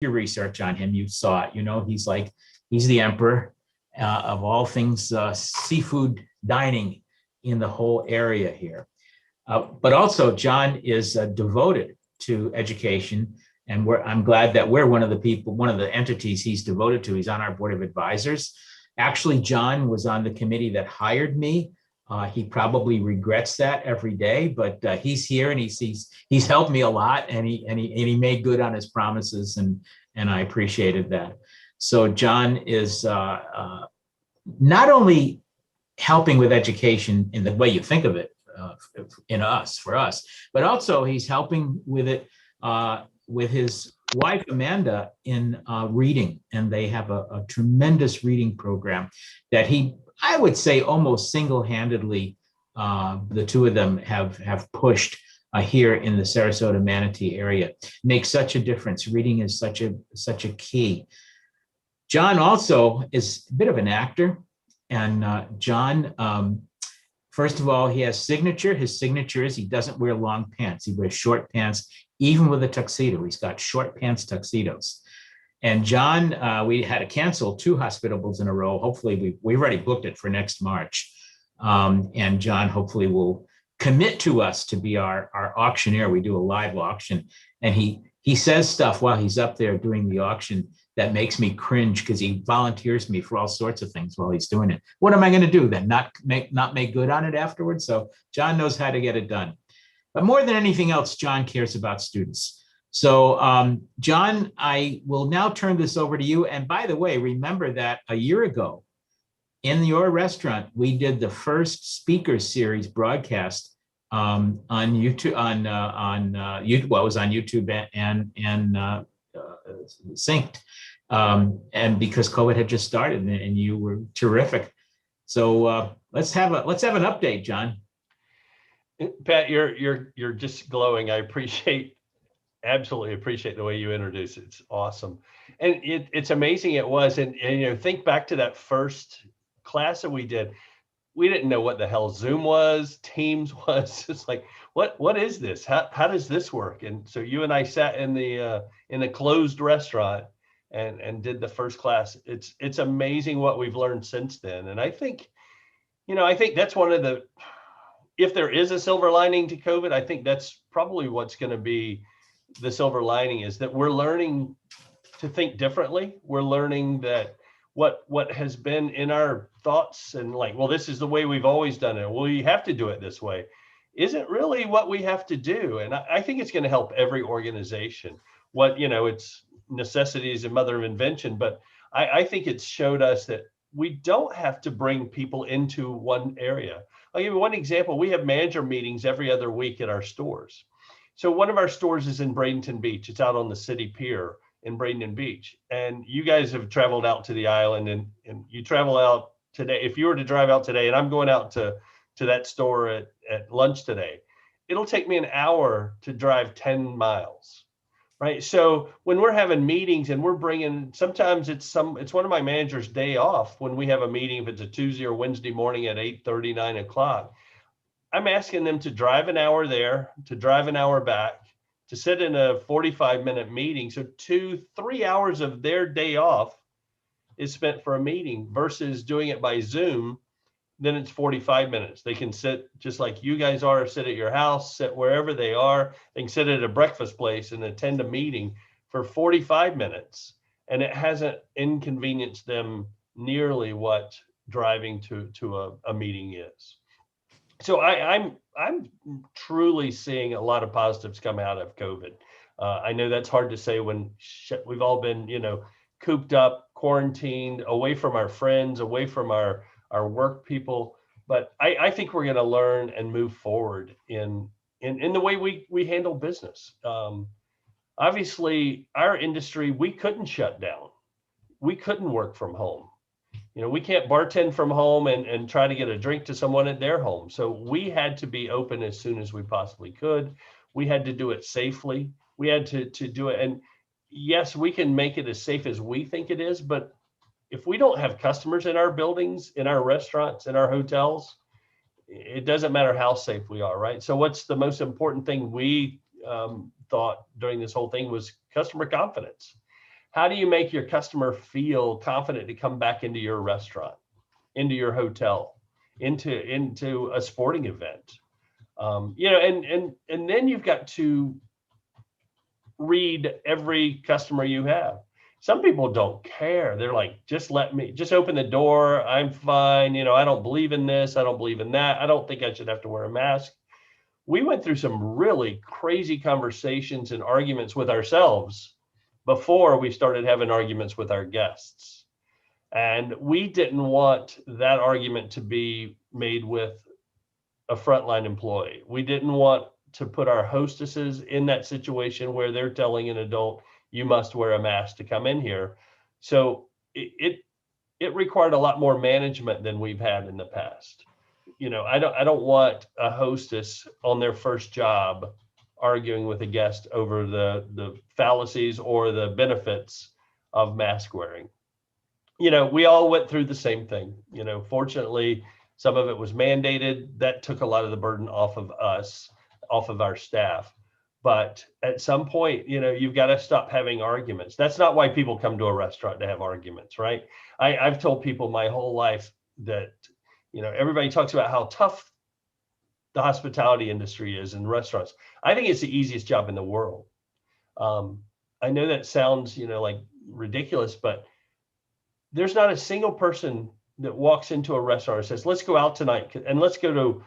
your research on him, you saw it. You know, he's the emperor of all things seafood dining in the whole area here. But also, John is devoted to education, and I'm glad that we're one of the entities he's devoted to. He's on our board of advisors. Actually, John was on the committee that hired me. He probably regrets that every day, but he's here and he's helped me a lot, and he made good on his promises, and I appreciated that. So John is not only helping with education in the way you think of it for us, but also he's helping with it with his wife Amanda in reading, and they have a tremendous reading program that I would say almost single-handedly, the two of them have pushed here in the Sarasota Manatee area. Makes such a difference. Reading is such a key. John also is a bit of an actor, and John, first of all, he has signature. His signature is he doesn't wear long pants. He wears short pants, even with a tuxedo. He's got short pants tuxedos. And John, we had to cancel 2 hospitables in a row. Hopefully, we've already booked it for next March. And John hopefully will commit to us to be our auctioneer. We do a live auction, and he says stuff while he's up there doing the auction that makes me cringe, because he volunteers me for all sorts of things while he's doing it. What am I going to do then? Not make good on it afterwards? So John knows how to get it done. But more than anything else, John cares about students. So, John, I will now turn this over to you. And by the way, remember that a year ago in your restaurant, we did the first speaker series broadcast on YouTube, well, it was on YouTube and synced. And because COVID had just started, and you were terrific. So let's have an update, John. Pat, you're just glowing. I absolutely appreciate the way you introduce it. It's awesome. And it's amazing it was. And think back to that first class that we did. We didn't know what the hell Zoom was, Teams was. It's like, what is this? How does this work? And so you and I sat in the closed restaurant and did the first class. It's amazing what we've learned since then. And I think that's one of the, if there is a silver lining to COVID, I think that's probably what's going to be the silver lining, is that we're learning to think differently. We're learning that what has been in our thoughts and like, well, this is the way we've always done it. Well, you have to do it this way. Isn't really what we have to do. And I think it's going to help every organization. It's necessity is the mother of invention, but I think it's showed us that we don't have to bring people into one area. I'll give you one example. We have manager meetings every other week at our stores. So one of our stores is in Bradenton Beach. It's out on the city pier in Bradenton Beach. And you guys have traveled out to the island, and you travel out today. If you were to drive out today, and I'm going out to that store at lunch today, it'll take me an hour to drive 10 miles. Right. So when we're having meetings and we're bringing, sometimes it's one of my manager's day off when we have a meeting, if it's a Tuesday or Wednesday morning at 8:30, 9 o'clock, I'm asking them to drive an hour there, to drive an hour back, to sit in a 45-minute meeting. So 2-3 hours of their day off is spent for a meeting versus doing it by Zoom. Then it's 45 minutes. They can sit just like you guys are, sit at your house, sit wherever they are. They can sit at a breakfast place and attend a meeting for 45 minutes. And it hasn't inconvenienced them nearly what driving to a meeting is. So I'm truly seeing a lot of positives come out of COVID. I know that's hard to say when we've all been, cooped up, quarantined, away from our friends, away from our work people. But I think we're going to learn and move forward in the way we handle business. Obviously, our industry, we couldn't shut down. We couldn't work from home. We can't bartend from home and try to get a drink to someone at their home. So we had to be open as soon as we possibly could. We had to do it safely. We had to do it. And yes, we can make it as safe as we think it is, but if we don't have customers in our buildings, in our restaurants, in our hotels, it doesn't matter how safe we are, right? So what's the most important thing we thought during this whole thing was customer confidence. How do you make your customer feel confident to come back into your restaurant, into your hotel, into a sporting event? And then you've got to read every customer you have. Some people don't care. They're like, just open the door. I'm fine. I don't believe in this. I don't believe in that. I don't think I should have to wear a mask. We went through some really crazy conversations and arguments with ourselves before we started having arguments with our guests. And we didn't want that argument to be made with a frontline employee. We didn't want to put our hostesses in that situation where they're telling an adult, you must wear a mask to come in here. So it required a lot more management than we've had in the past. I don't want a hostess on their first job arguing with a guest over the fallacies or the benefits of mask wearing. We all went through the same thing. Fortunately, some of it was mandated. That took a lot of the burden off of us, off of our staff. But at some point, you've got to stop having arguments. That's not why people come to a restaurant, to have arguments, right? I've told people my whole life that, everybody talks about how tough the hospitality industry is in restaurants. I think it's the easiest job in the world. I know that sounds, like ridiculous, but there's not a single person that walks into a restaurant and says, let's go out tonight and let's go to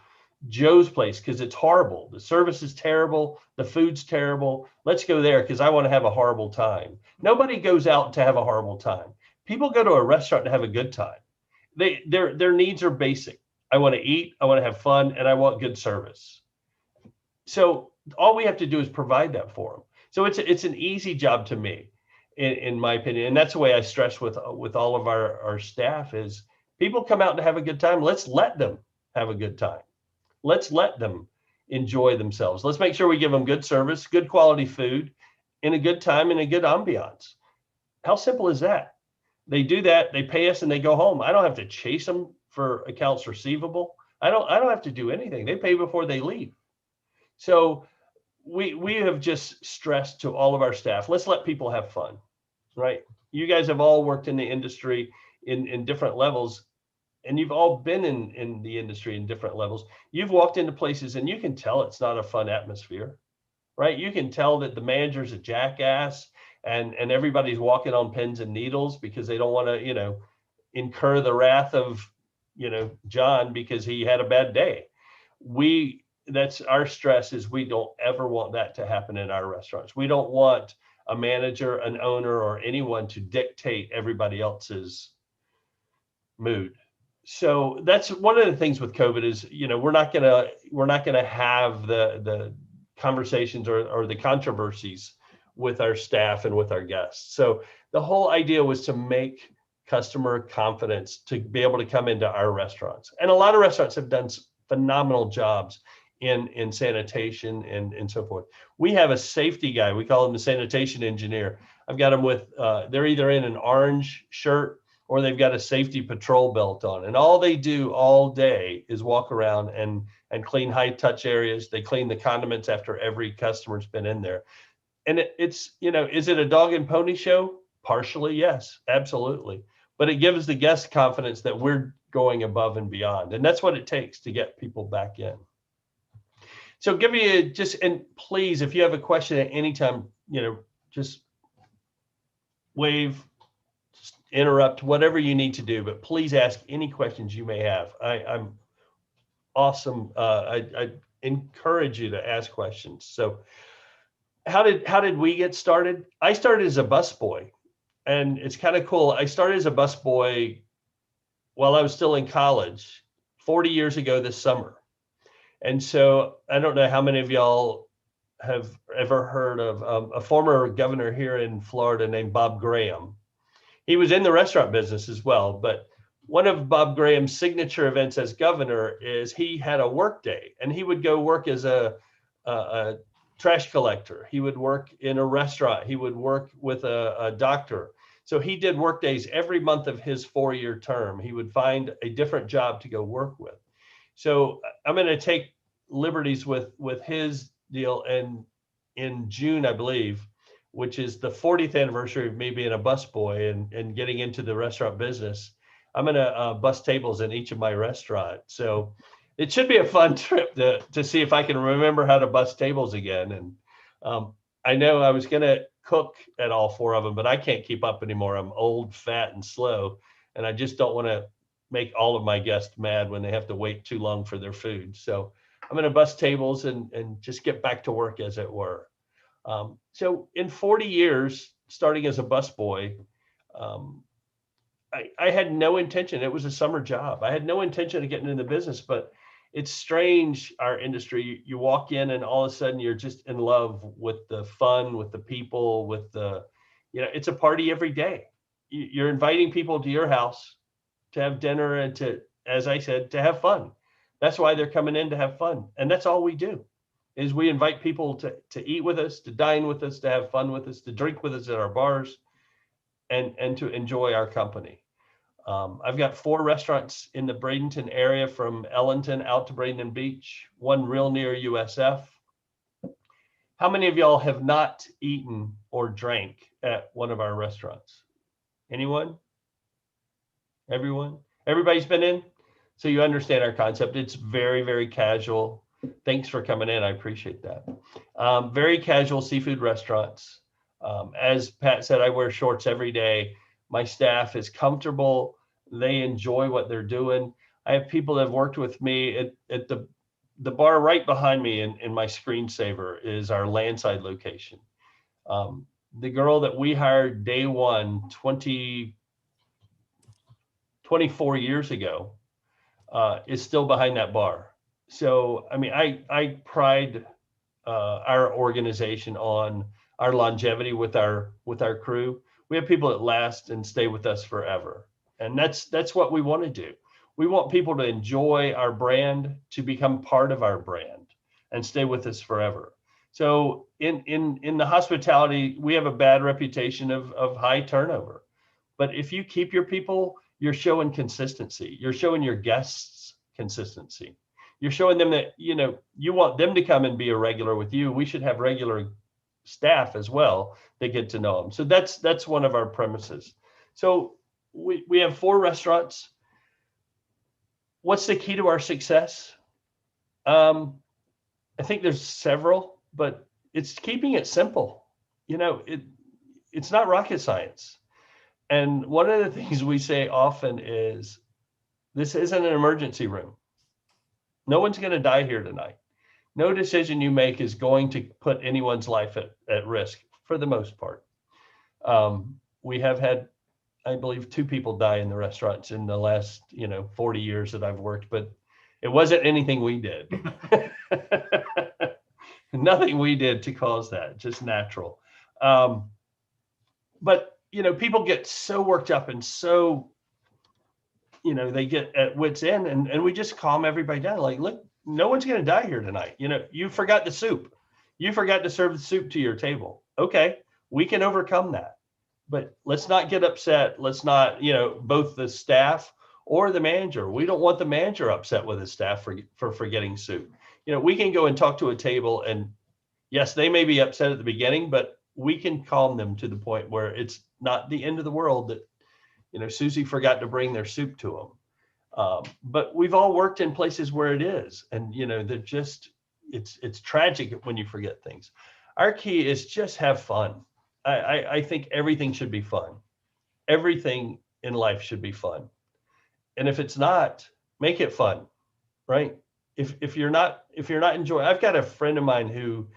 Joe's place because it's horrible. The service is terrible. The food's terrible. Let's go there because I want to have a horrible time. Nobody goes out to have a horrible time. People go to a restaurant to have a good time. Their needs are basic. I want to eat, I want to have fun, and I want good service. So all we have to do is provide that for them. So it's an easy job to me, in my opinion. And that's the way I stress with all of our staff is people come out to have a good time. Let's let them have a good time. Let's let them enjoy themselves. Let's make sure we give them good service, good quality food, in a good time, in a good ambiance. How simple is that? They do that, they pay us, and they go home. I don't have to chase them for accounts receivable. I don't have to do anything. They pay before they leave. So we have just stressed to all of our staff, let's let people have fun, right? You guys have all worked in the industry in different levels, and you've all been in the industry in different levels. You've walked into places and you can tell it's not a fun atmosphere, right? You can tell that the manager's a jackass and everybody's walking on pins and needles because they don't want to, incur the wrath of, John because he had a bad day. That's our stress is we don't ever want that to happen in our restaurants. We don't want a manager, an owner, or anyone to dictate everybody else's mood. So that's one of the things with COVID is, we're not gonna have the conversations or the controversies with our staff and with our guests. So the whole idea was to make customer confidence to be able to come into our restaurants. And a lot of restaurants have done phenomenal jobs in sanitation and so forth. We have a safety guy. We call him the sanitation engineer. I've got him with, they're either in an orange shirt or they've got a safety patrol belt on. And all they do all day is walk around and clean high touch areas. They clean the condiments after every customer's been in there. And it's, is it a dog and pony show? Partially, yes, absolutely. But it gives the guests confidence that we're going above and beyond. And that's what it takes to get people back in. So give me and please, if you have a question at any time, just wave, just interrupt, whatever you need to do, but please ask any questions you may have. I'm awesome. I encourage you to ask questions. So how did we get started? I started as a busboy, and it's kind of cool. I started as a busboy while I was still in college 40 years ago this summer. And so I don't know how many of y'all have ever heard of a former governor here in Florida named Bob Graham. He was in the restaurant business as well, but one of Bob Graham's signature events as governor is he had a work day, and he would go work as a trash collector. He would work in a restaurant. He would work with a doctor. So he did work days every month of his 4-year term. He would find a different job to go work with. So I'm going to take liberties with his deal. And in June, I believe, which is the 40th anniversary of me being a busboy and getting into the restaurant business. I'm going to bus tables in each of my restaurants. So it should be a fun trip to see if I can remember how to bus tables again. And I know I was going to cook at all 4 of them, but I can't keep up anymore. I'm old, fat, and slow. And I just don't want to make all of my guests mad when they have to wait too long for their food. So I'm going to bus tables and just get back to work, as it were. So in 40 years, starting as a busboy, I had no intention. It was a summer job. I had no intention of getting into the business, but it's strange, our industry. You walk in and all of a sudden you're just in love with the fun, with the people, with the, it's a party every day. You're inviting people to your house to have dinner and to, as I said, to have fun. That's why they're coming in, to have fun. And that's all we do, is we invite people to eat with us, to dine with us, to have fun with us, to drink with us at our bars, and to enjoy our company. I've got 4 restaurants in the Bradenton area, from Ellington out to Bradenton Beach, one real near USF. How many of y'all have not eaten or drank at one of our restaurants? Anyone? Everyone? Everybody's been in? So you understand our concept. It's very, very casual. Thanks for coming in. I appreciate that. Very casual seafood restaurants. As Pat said, I wear shorts every day. My staff is comfortable. They enjoy what they're doing. I have people that have worked with me at the bar right behind me in my screensaver is our Landside location. The girl that we hired day one, 24 years ago, is still behind that bar. So, I mean, I pride our organization on our longevity with our crew. We have people that last and stay with us forever. And that's what we want to do. We want people to enjoy our brand, to become part of our brand and stay with us forever. So in the hospitality, we have a bad reputation of high turnover. But if you keep your people, you're showing consistency. You're showing your guests consistency. You're showing them that, you want them to come and be a regular with you. We should have regular staff as well that get to know them. So that's one of our premises. So we have 4 restaurants. What's the key to our success? I think there's several, but it's keeping it simple. It's not rocket science. And one of the things we say often is, this isn't an emergency room. No one's going to die here tonight. No decision you make is going to put anyone's life at risk, for the most part. We have had, I believe, 2 people die in the restaurants in the last, 40 years that I've worked, but it wasn't anything we did. Nothing we did to cause that, just natural. But, people get so worked up and so, they get at wit's end, and we just calm everybody down. Like, look, no one's going to die here tonight. You forgot the soup. You forgot to serve the soup to your table. Okay, we can overcome that. But let's not get upset. Let's not, both the staff or the manager. We don't want the manager upset with his staff for forgetting soup. We can go and talk to a table, and yes, they may be upset at the beginning, but we can calm them to the point where it's not the end of the world that, Susie forgot to bring their soup to them. But we've all worked in places where it is, and they're just, it's tragic when you forget things. Our key is just have fun. I think everything should be fun. Everything in life should be fun. And if it's not, make it fun, right? If you're not enjoying, I've got a friend of mine who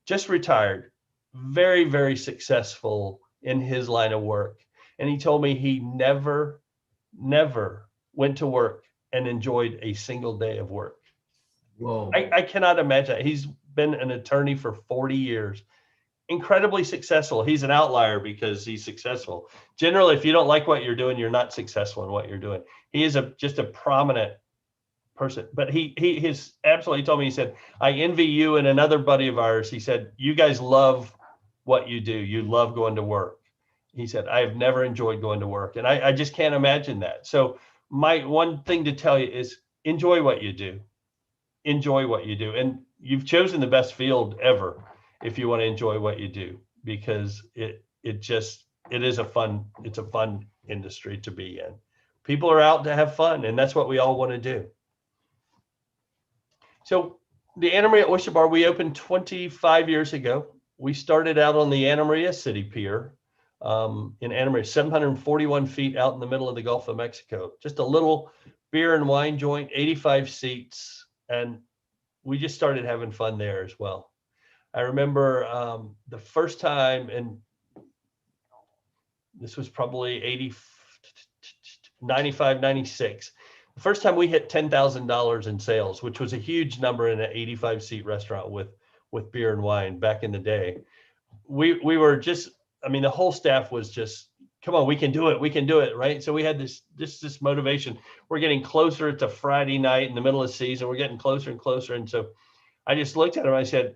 just retired, very, very successful in his line of work. And he told me he never went to work and enjoyed a single day of work. Whoa. I cannot imagine. He's been an attorney for 40 years, incredibly successful. He's an outlier because he's successful. Generally, if you don't like what you're doing, you're not successful in what you're doing. He is just a prominent person, but he has absolutely told me, he said, I envy you and another buddy of ours. He said, you guys love what you do. You love going to work. He said, I have never enjoyed going to work. And I just can't imagine that. So my one thing to tell you is enjoy what you do. Enjoy what you do. And you've chosen the best field ever if you want to enjoy what you do. because it is it's a fun industry to be in. People are out to have fun, and that's what we all want to do. So the Anna Maria Oyster Bar, we opened 25 years ago. We started out on the Anna Maria City Pier in Anna Maria, 741 feet out in the middle of the Gulf of Mexico. Just a little beer and wine joint, 85 seats. And we just started having fun there as well. I remember the first time, and this was probably 95, 96. The first time we hit $10,000 in sales, which was a huge number in an 85 seat restaurant with beer and wine back in the day. We were just, I mean, the whole staff was just, come on, we can do it, right? So we had this motivation. We're getting closer. It's a Friday night in the middle of the season. We're getting closer and closer. And so I just looked at him. I said,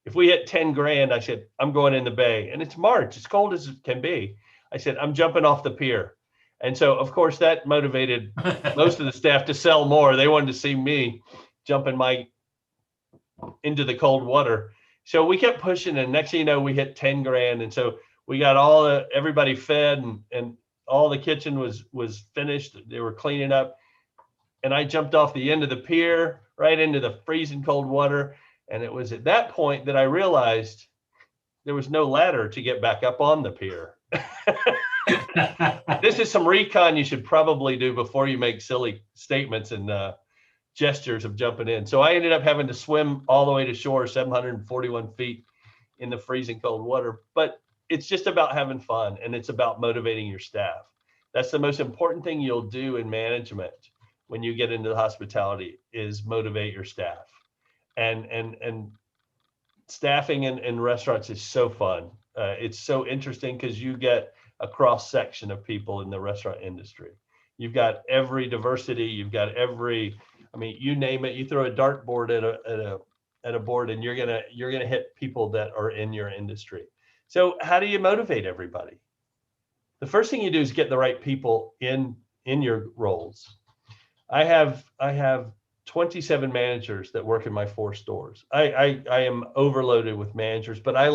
if we hit 10 grand, I said, I'm going in the bay. And it's March, it's cold as it can be. I said, I'm jumping off the pier. And so, of course, that motivated most of the staff to sell more. They wanted to see me jumping into the cold water. So we kept pushing, and next thing you know, we hit 10 grand. And so we got everybody fed, and all the kitchen was finished. They were cleaning up. And I jumped off the end of the pier right into the freezing cold water. And it was at that point that I realized there was no ladder to get back up on the pier. This is some recon you should probably do before you make silly statements and gestures of jumping in. So I ended up having to swim all the way to shore, 741 feet in the freezing cold water. But it's just about having fun, and it's about motivating your staff. That's the most important thing you'll do in management when you get into the hospitality, is motivate your staff. And staffing in restaurants is so fun. It's so interesting because you get a cross section of people in the restaurant industry. You've got every diversity. You've got you name it. You throw a dartboard at a board, and you're gonna hit people that are in your industry. So how do you motivate everybody? The first thing you do is get the right people in your roles. I have 27 managers that work in my 4 stores. I am overloaded with managers, but I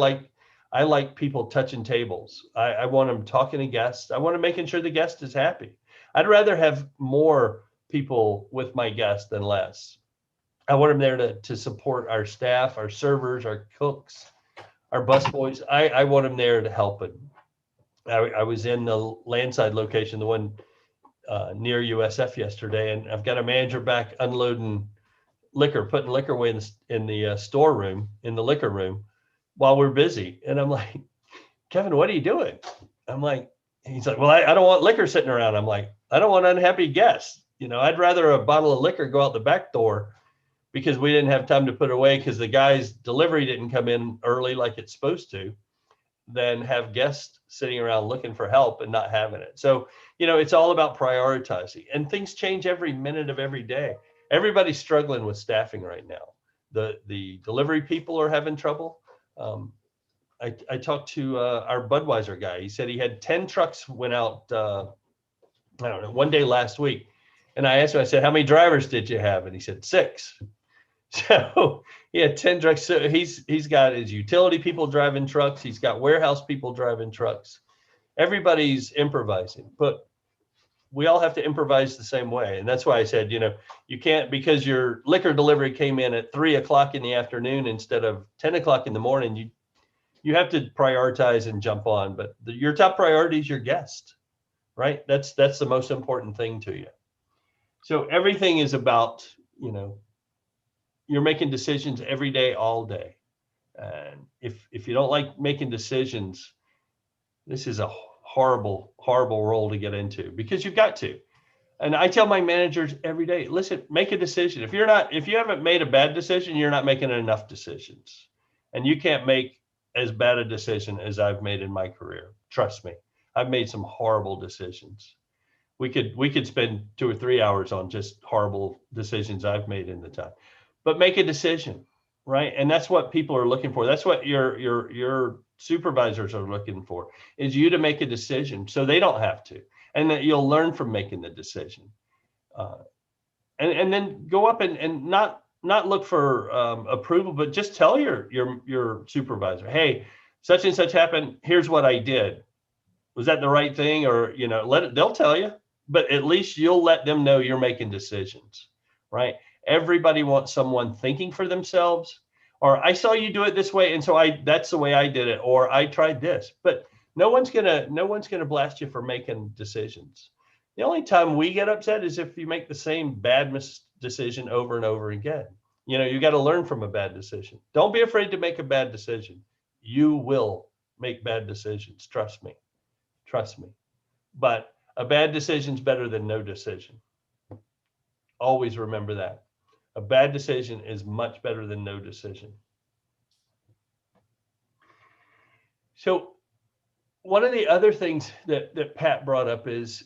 like people touching tables. I want them talking to guests. I want them making sure the guest is happy. I'd rather have more people with my guests than less. I want them there to support our staff, our servers, our cooks, our busboys. I want them there to help it. I was in the Landside location, the one near USF yesterday, and I've got a manager back unloading liquor, putting liquor away in the storeroom, in the liquor room, while we're busy. And I'm like, Kevin, what are you doing? He's like, well, I don't want liquor sitting around. I'm like, I don't want unhappy guests. I'd rather a bottle of liquor go out the back door because we didn't have time to put it away because the guy's delivery didn't come in early like it's supposed to, than have guests sitting around looking for help and not having it. So, it's all about prioritizing, and things change every minute of every day. Everybody's struggling with staffing right now. The delivery people are having trouble. I talked to our Budweiser guy. He said he had 10 trucks went out, one day last week. And I asked him, I said, how many drivers did you have? And he said 6. So he had 10 trucks. So he's got his utility people driving trucks. He's got warehouse people driving trucks. Everybody's improvising, but we all have to improvise the same way. And that's why I said, you can't, because your liquor delivery came in at 3:00 in the afternoon instead of 10:00 in the morning, you have to prioritize and jump on. But your top priority is your guest, right? That's the most important thing to you. So everything is about, you're making decisions every day, all day. And if you don't like making decisions, this is a horrible, horrible role to get into, because you've got to. And I tell my managers every day, listen, make a decision. If you haven't made a bad decision, you're not making enough decisions. And you can't make as bad a decision as I've made in my career. Trust me, I've made some horrible decisions. We could spend 2 or 3 hours on just horrible decisions I've made in the time. But make a decision, right? And that's what people are looking for. That's what your supervisors are looking for, is you to make a decision so they don't have to, and that you'll learn from making the decision. And then go up and not look for approval, but just tell your supervisor, hey, such and such happened. Here's what I did. Was that the right thing? Or, they'll tell you, but at least you'll let them know you're making decisions, right? Everybody wants someone thinking for themselves, or I saw you do it this way, and so that's the way I did it, or I tried this. But no one's gonna blast you for making decisions. The only time we get upset is if you make the same bad decision over and over again. You got to learn from a bad decision. Don't be afraid to make a bad decision. You will make bad decisions. Trust me. But a bad decision is better than no decision. Always remember that. A bad decision is much better than no decision. So one of the other things that Pat brought up is,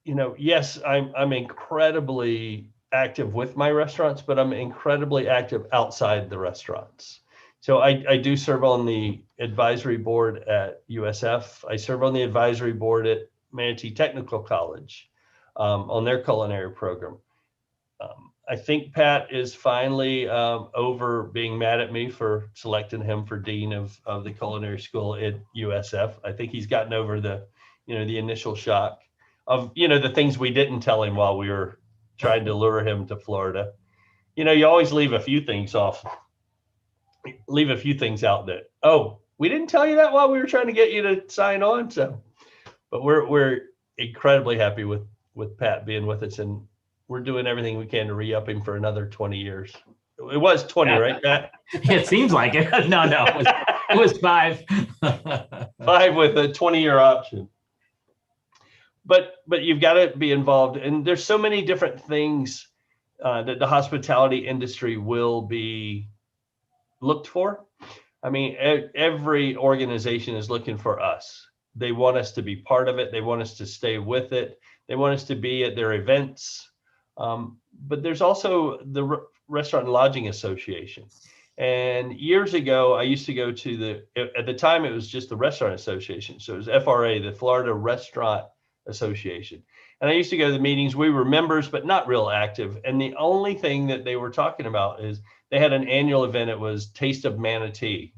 yes, I'm incredibly active with my restaurants, but I'm incredibly active outside the restaurants. So I do serve on the advisory board at USF. I serve on the advisory board at Manatee Technical College on their culinary program. I think Pat is finally over being mad at me for selecting him for dean of the culinary school at USF. I think he's gotten over the initial shock of the things we didn't tell him while we were trying to lure him to Florida. You always leave a few things out that, oh, we didn't tell you that while we were trying to get you to sign on. So, but we're incredibly happy with Pat being with us, and we're doing everything we can to re-up him for another 20 years. It was 20, right, Pat? It seems like it. No, it was 5. 5 with a 20-year option. But you've got to be involved, and there's so many different things that the hospitality industry will be looked for. I mean, every organization is looking for us. They want us to be part of it. They want us to stay with it. They want us to be at their events. But there's also the Restaurant and Lodging Association. And years ago, I used to go to at the time, it was just the Restaurant Association. So it was FRA, the Florida Restaurant Association. And I used to go to the meetings. We were members, but not real active. And the only thing that they were talking about is they had an annual event. It was Taste of Manatee.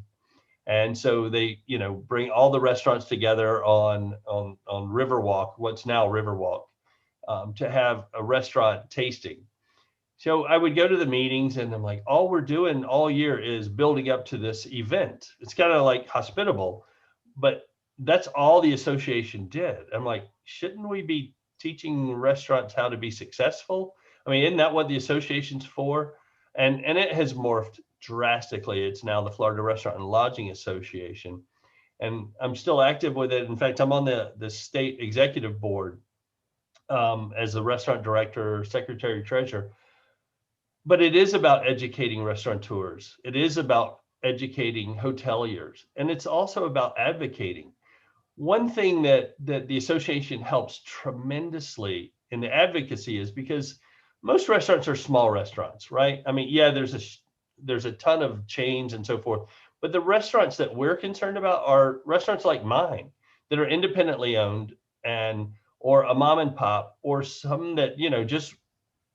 And so they, bring all the restaurants together on Riverwalk, what's now Riverwalk, to have a restaurant tasting. So I would go to the meetings, and I'm like, all we're doing all year is building up to this event. It's kind of like hospitable, but that's all the association did. I'm like, shouldn't we be teaching restaurants how to be successful? I mean, isn't that what the association's for? And it has morphed drastically. It's now the Florida Restaurant and Lodging Association. And I'm still active with it. In fact, I'm on the state executive board as the restaurant director, secretary, treasurer. But it is about educating restaurateurs. It is about educating hoteliers. And it's also about advocating. One thing that the association helps tremendously in the advocacy is because most restaurants are small restaurants, right? I mean, yeah, there's a ton of chains and so forth, but the restaurants that we're concerned about are restaurants like mine that are independently owned or a mom and pop, or some that, just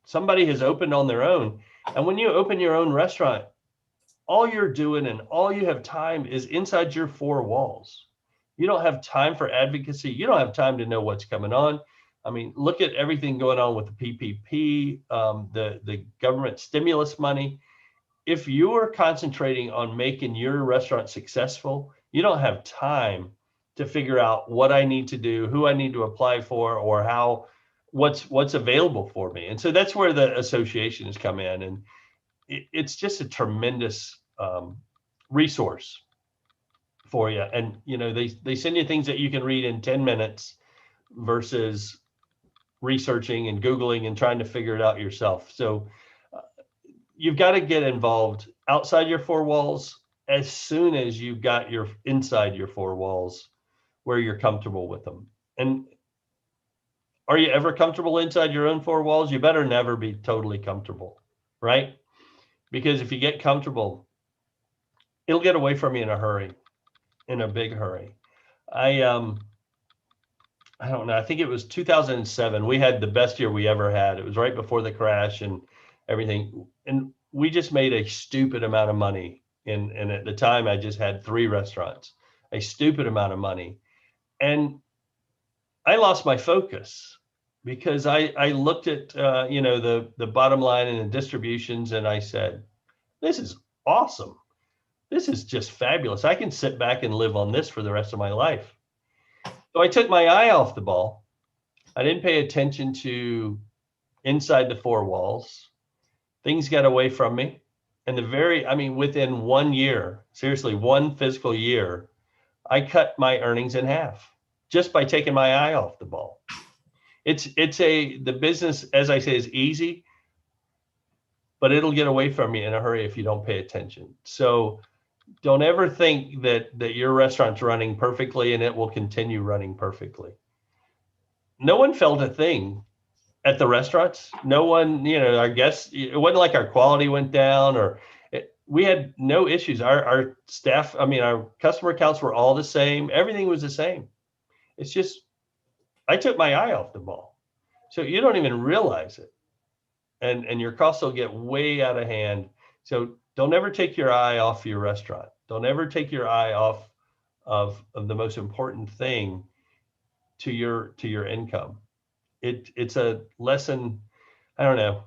somebody has opened on their own. And when you open your own restaurant, all you're doing and all you have time is inside your 4 walls. You don't have time for advocacy. You don't have time to know what's coming on. I mean, look at everything going on with the PPP, the government stimulus money. If you are concentrating on making your restaurant successful, you don't have time to figure out what I need to do, who I need to apply for, or what's available for me. And so that's where the association has come in. And it's just a tremendous resource for you. And, they send you things that you can read in 10 minutes versus researching and Googling and trying to figure it out yourself. So you've got to get involved outside your 4 walls as soon as you've got your inside your 4 walls where you're comfortable with them. And are you ever comfortable inside your own 4 walls? You better never be totally comfortable, right? Because if you get comfortable, it'll get away from you in a hurry, in a big hurry. I don't know. I think it was 2007. We had the best year we ever had. It was right before the crash and everything. And we just made a stupid amount of money. And at the time, I just had 3 restaurants. a stupid amount of money. And I lost my focus because I looked at, the bottom line and the distributions, and I said, this is awesome. This is just fabulous. I can sit back and live on this for the rest of my life. So I took my eye off the ball. I didn't pay attention to inside the four walls. Things got away from me. And within 1 year, seriously, one fiscal year, I cut my earnings in half just by taking my eye off the ball. The business, as I say, is easy, but it'll get away from you in a hurry if you don't pay attention. So don't ever think that your restaurant's running perfectly and it will continue running perfectly. No one felt a thing at the restaurants. No one, our guests, it wasn't like our quality went down we had no issues. Our staff, our customer counts were all the same. Everything was the same. It's just, I took my eye off the ball. So you don't even realize it. And your costs will get way out of hand. So don't ever take your eye off your restaurant. Don't ever take your eye off of the most important thing to your income. It's a lesson. I don't know.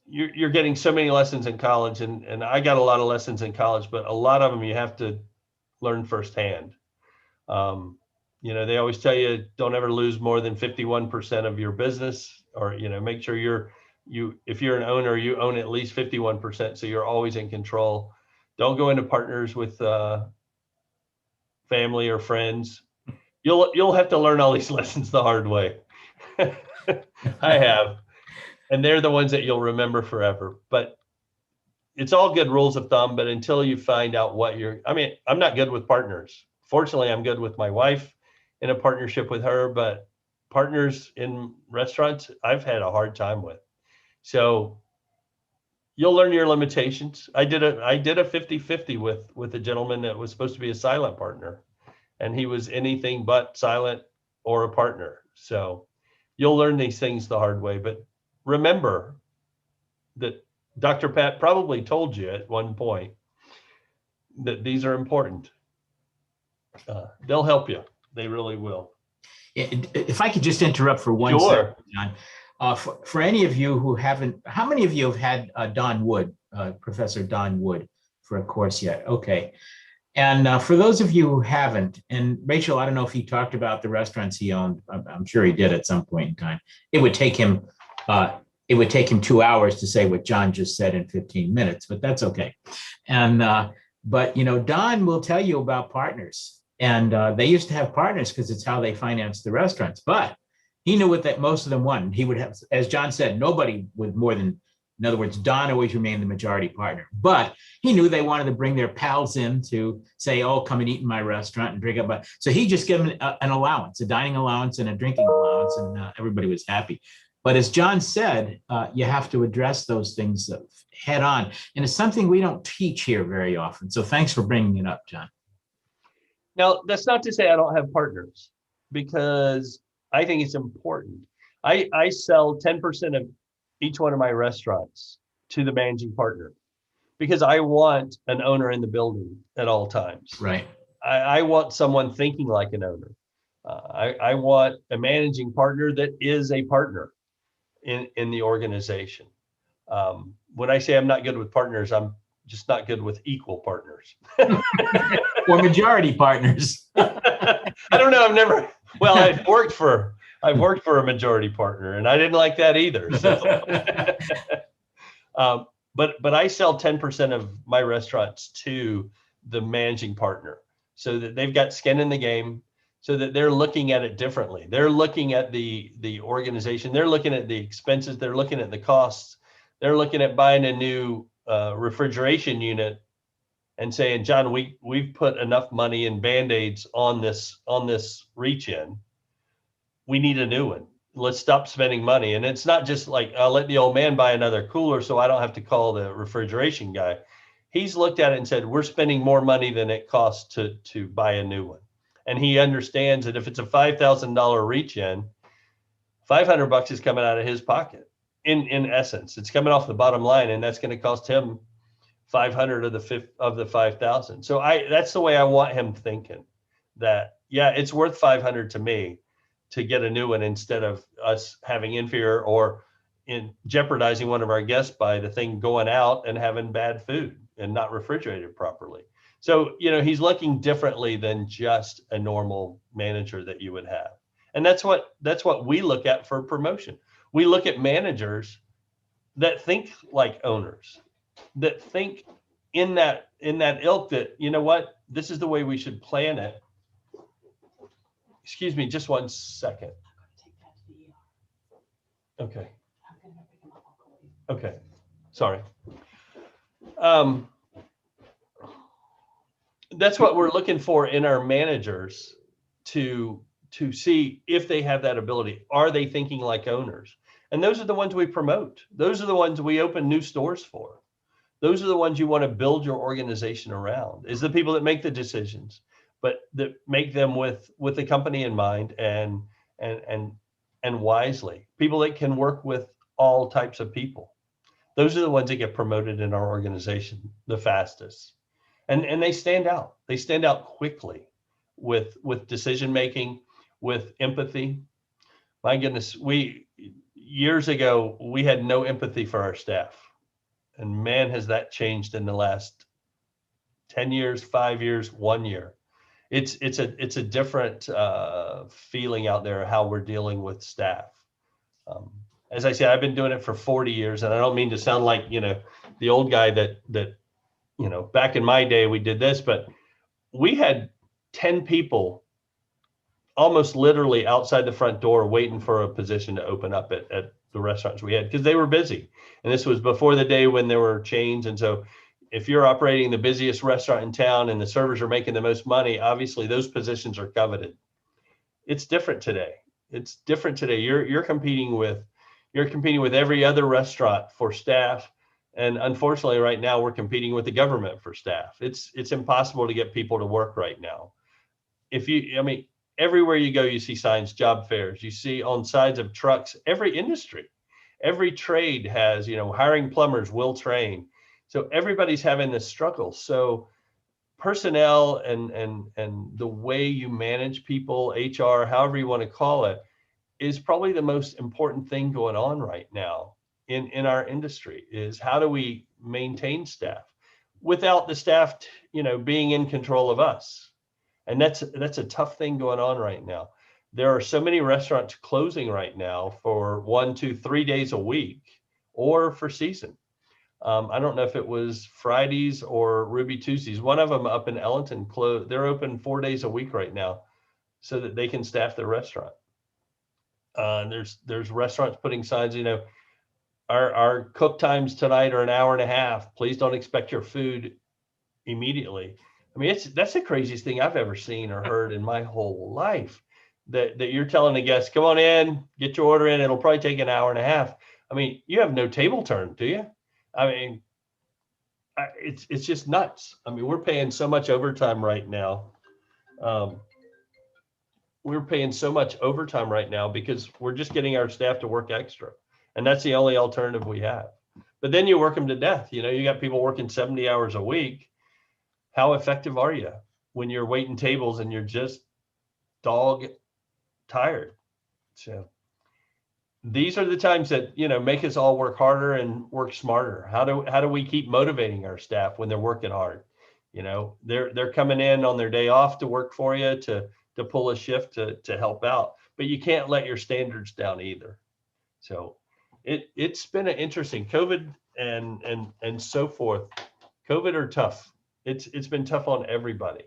You're getting so many lessons in college, and I got a lot of lessons in college, but a lot of them you have to learn firsthand. They always tell you don't ever lose more than 51% of your business, or make sure if you're an owner, you own at least 51%, so you're always in control. Don't go into partners with family or friends. You'll have to learn all these lessons the hard way. I have. And they're the ones that you'll remember forever. But it's all good rules of thumb. But until you find out I'm not good with partners. Fortunately, I'm good with my wife in a partnership with her. But partners in restaurants, I've had a hard time with. So you'll learn your limitations. I did a 50-50 with a gentleman that was supposed to be a silent partner. And he was anything but silent or a partner. So you'll learn these things the hard way. But remember that Dr. Pat probably told you at one point that these are important. They'll help you. They really will. If I could just interrupt for one Sure. second, John. For any of you who haven't, how many of you have had Don Wood, Professor Don Wood, for a course yet? Okay. And for those of you who haven't, and Rachel, I don't know if he talked about the restaurants he owned. I'm sure he did at some point in time. It would take him 2 hours to say what John just said in 15 minutes, but that's okay. And but Don will tell you about partners, and they used to have partners because it's how they financed the restaurants. But he knew what that most of them wanted. He would have, as John said, nobody with more than. In other words, Don always remained the majority partner, but he knew they wanted to bring their pals in to say, oh, come and eat in my restaurant and drink up. So he just gave them an allowance, a dining allowance and a drinking allowance, and everybody was happy. But as John said, you have to address those things head on. And it's something we don't teach here very often. So thanks for bringing it up, John. Now, that's not to say I don't have partners, because I think it's important. I sell 10% of each one of my restaurants to the managing partner, because I want an owner in the building at all times. Right. I want someone thinking like an owner. I want a managing partner that is a partner in the organization. When I say I'm not good with partners, I'm just not good with equal partners. Or majority partners. I don't know. I've worked for a majority partner, and I didn't like that either. So. But I sell 10% of my restaurants to the managing partner, so that they've got skin in the game, so that they're looking at it differently. They're looking at the organization. They're looking at the expenses. They're looking at the costs. They're looking at buying a new refrigeration unit and saying, John, we've put enough money in Band-Aids on this reach-in. We need a new one. Let's stop spending money. And it's not just like, I'll let the old man buy another cooler so I don't have to call the refrigeration guy. He's looked at it and said, we're spending more money than it costs to buy a new one. And he understands that if it's a $5,000 reach-in, $500 is coming out of his pocket. In essence, it's coming off the bottom line, and that's going to cost him 500 of the 5,000. So that's the way I want him thinking, that, yeah, it's worth 500 to me to get a new one instead of us having inferior or in jeopardizing one of our guests by the thing going out and having bad food and not refrigerated properly. So, he's looking differently than just a normal manager that you would have. And that's what we look at for promotion. We look at managers that think like owners, that think in that ilk, that, what, this is the way we should plan it. Excuse me, just 1 second. Okay. Okay. Sorry. That's what we're looking for in our managers, to see if they have that ability. Are they thinking like owners? And those are the ones we promote. Those are the ones we open new stores for. Those are the ones you want to build your organization around, is the people that make the decisions, but that make them with the company in mind and wisely. People that can work with all types of people. Those are the ones that get promoted in our organization the fastest. And they stand out. They stand out quickly with decision making, with empathy. My goodness, years ago, we had no empathy for our staff. And man, has that changed in the last 10 years, 5 years, 1 year. It's a different feeling out there, how we're dealing with staff. As I said, I've been doing it for 40 years, and I don't mean to sound like, the old guy that back in my day we did this, but we had 10 people almost literally outside the front door waiting for a position to open up at the restaurants we had, because they were busy. And this was before the day when there were chains. And so if you're operating the busiest restaurant in town and the servers are making the most money, obviously those positions are coveted. It's different today. It's different today. You're competing with every other restaurant for staff. And unfortunately, right now, we're competing with the government for staff. It's impossible to get people to work right now. Everywhere you go, you see signs, job fairs. You see on sides of trucks. Every industry, every trade has, hiring plumbers, will train. So everybody's having this struggle. So personnel and the way you manage people, HR, however you want to call it, is probably the most important thing going on right now in our industry. Is how do we maintain staff without the staff, being in control of us? And that's a tough thing going on right now. There are so many restaurants closing right now for 1, 2, 3 days a week, or for season. I don't know if it was Fridays or Ruby Tuesdays. One of them up in Ellington closed. They're open 4 days a week right now, so that they can staff their restaurant. There's restaurants putting signs, our cook times tonight are an hour and a half. Please don't expect your food immediately. That's the craziest thing I've ever seen or heard in my whole life, that you're telling the guests, come on in, get your order in. It'll probably take an hour and a half. You have no table turn, do you? It's just nuts. We're paying so much overtime right now. We're paying so much overtime right now because we're just getting our staff to work extra. And that's the only alternative we have. But then you work them to death. You got people working 70 hours a week. How effective are you when you're waiting tables and you're just dog tired? So these are the times that, make us all work harder and work smarter. How do we keep motivating our staff when they're working hard? They're coming in on their day off to work for you, to pull a shift to help out, but you can't let your standards down either. So it's been an interesting COVID and so forth. COVID are tough. It's been tough on everybody.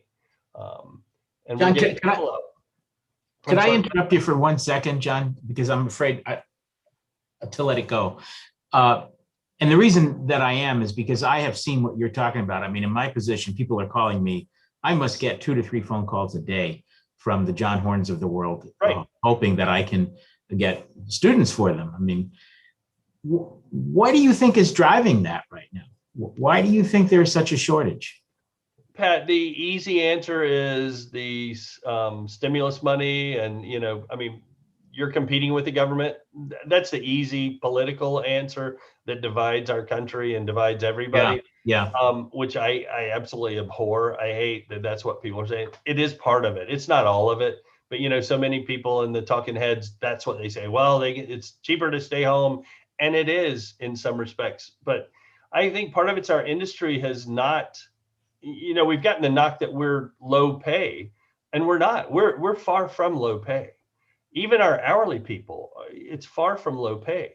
And John, we're getting people up. Could I interrupt you for 1 second, John? Because I'm afraid to let it go. And the reason that I am is because I have seen what you're talking about. In my position, people are calling me. I must get 2 to 3 phone calls a day from the John Hornes of the world, right, hoping that I can get students for them. What do you think is driving that right now? Why do you think there's such a shortage? Pat, the easy answer is the stimulus money. And, you're competing with the government. That's the easy political answer that divides our country and divides everybody. Yeah. Which I absolutely abhor. I hate that that's what people are saying. It is part of it. It's not all of it, but so many people in the talking heads, that's what they say. Well, it's cheaper to stay home, and it is in some respects. But I think part of it's our industry has not, we've gotten the knock that we're low pay, and we're not. We're far from low pay. Even our hourly people, it's far from low pay.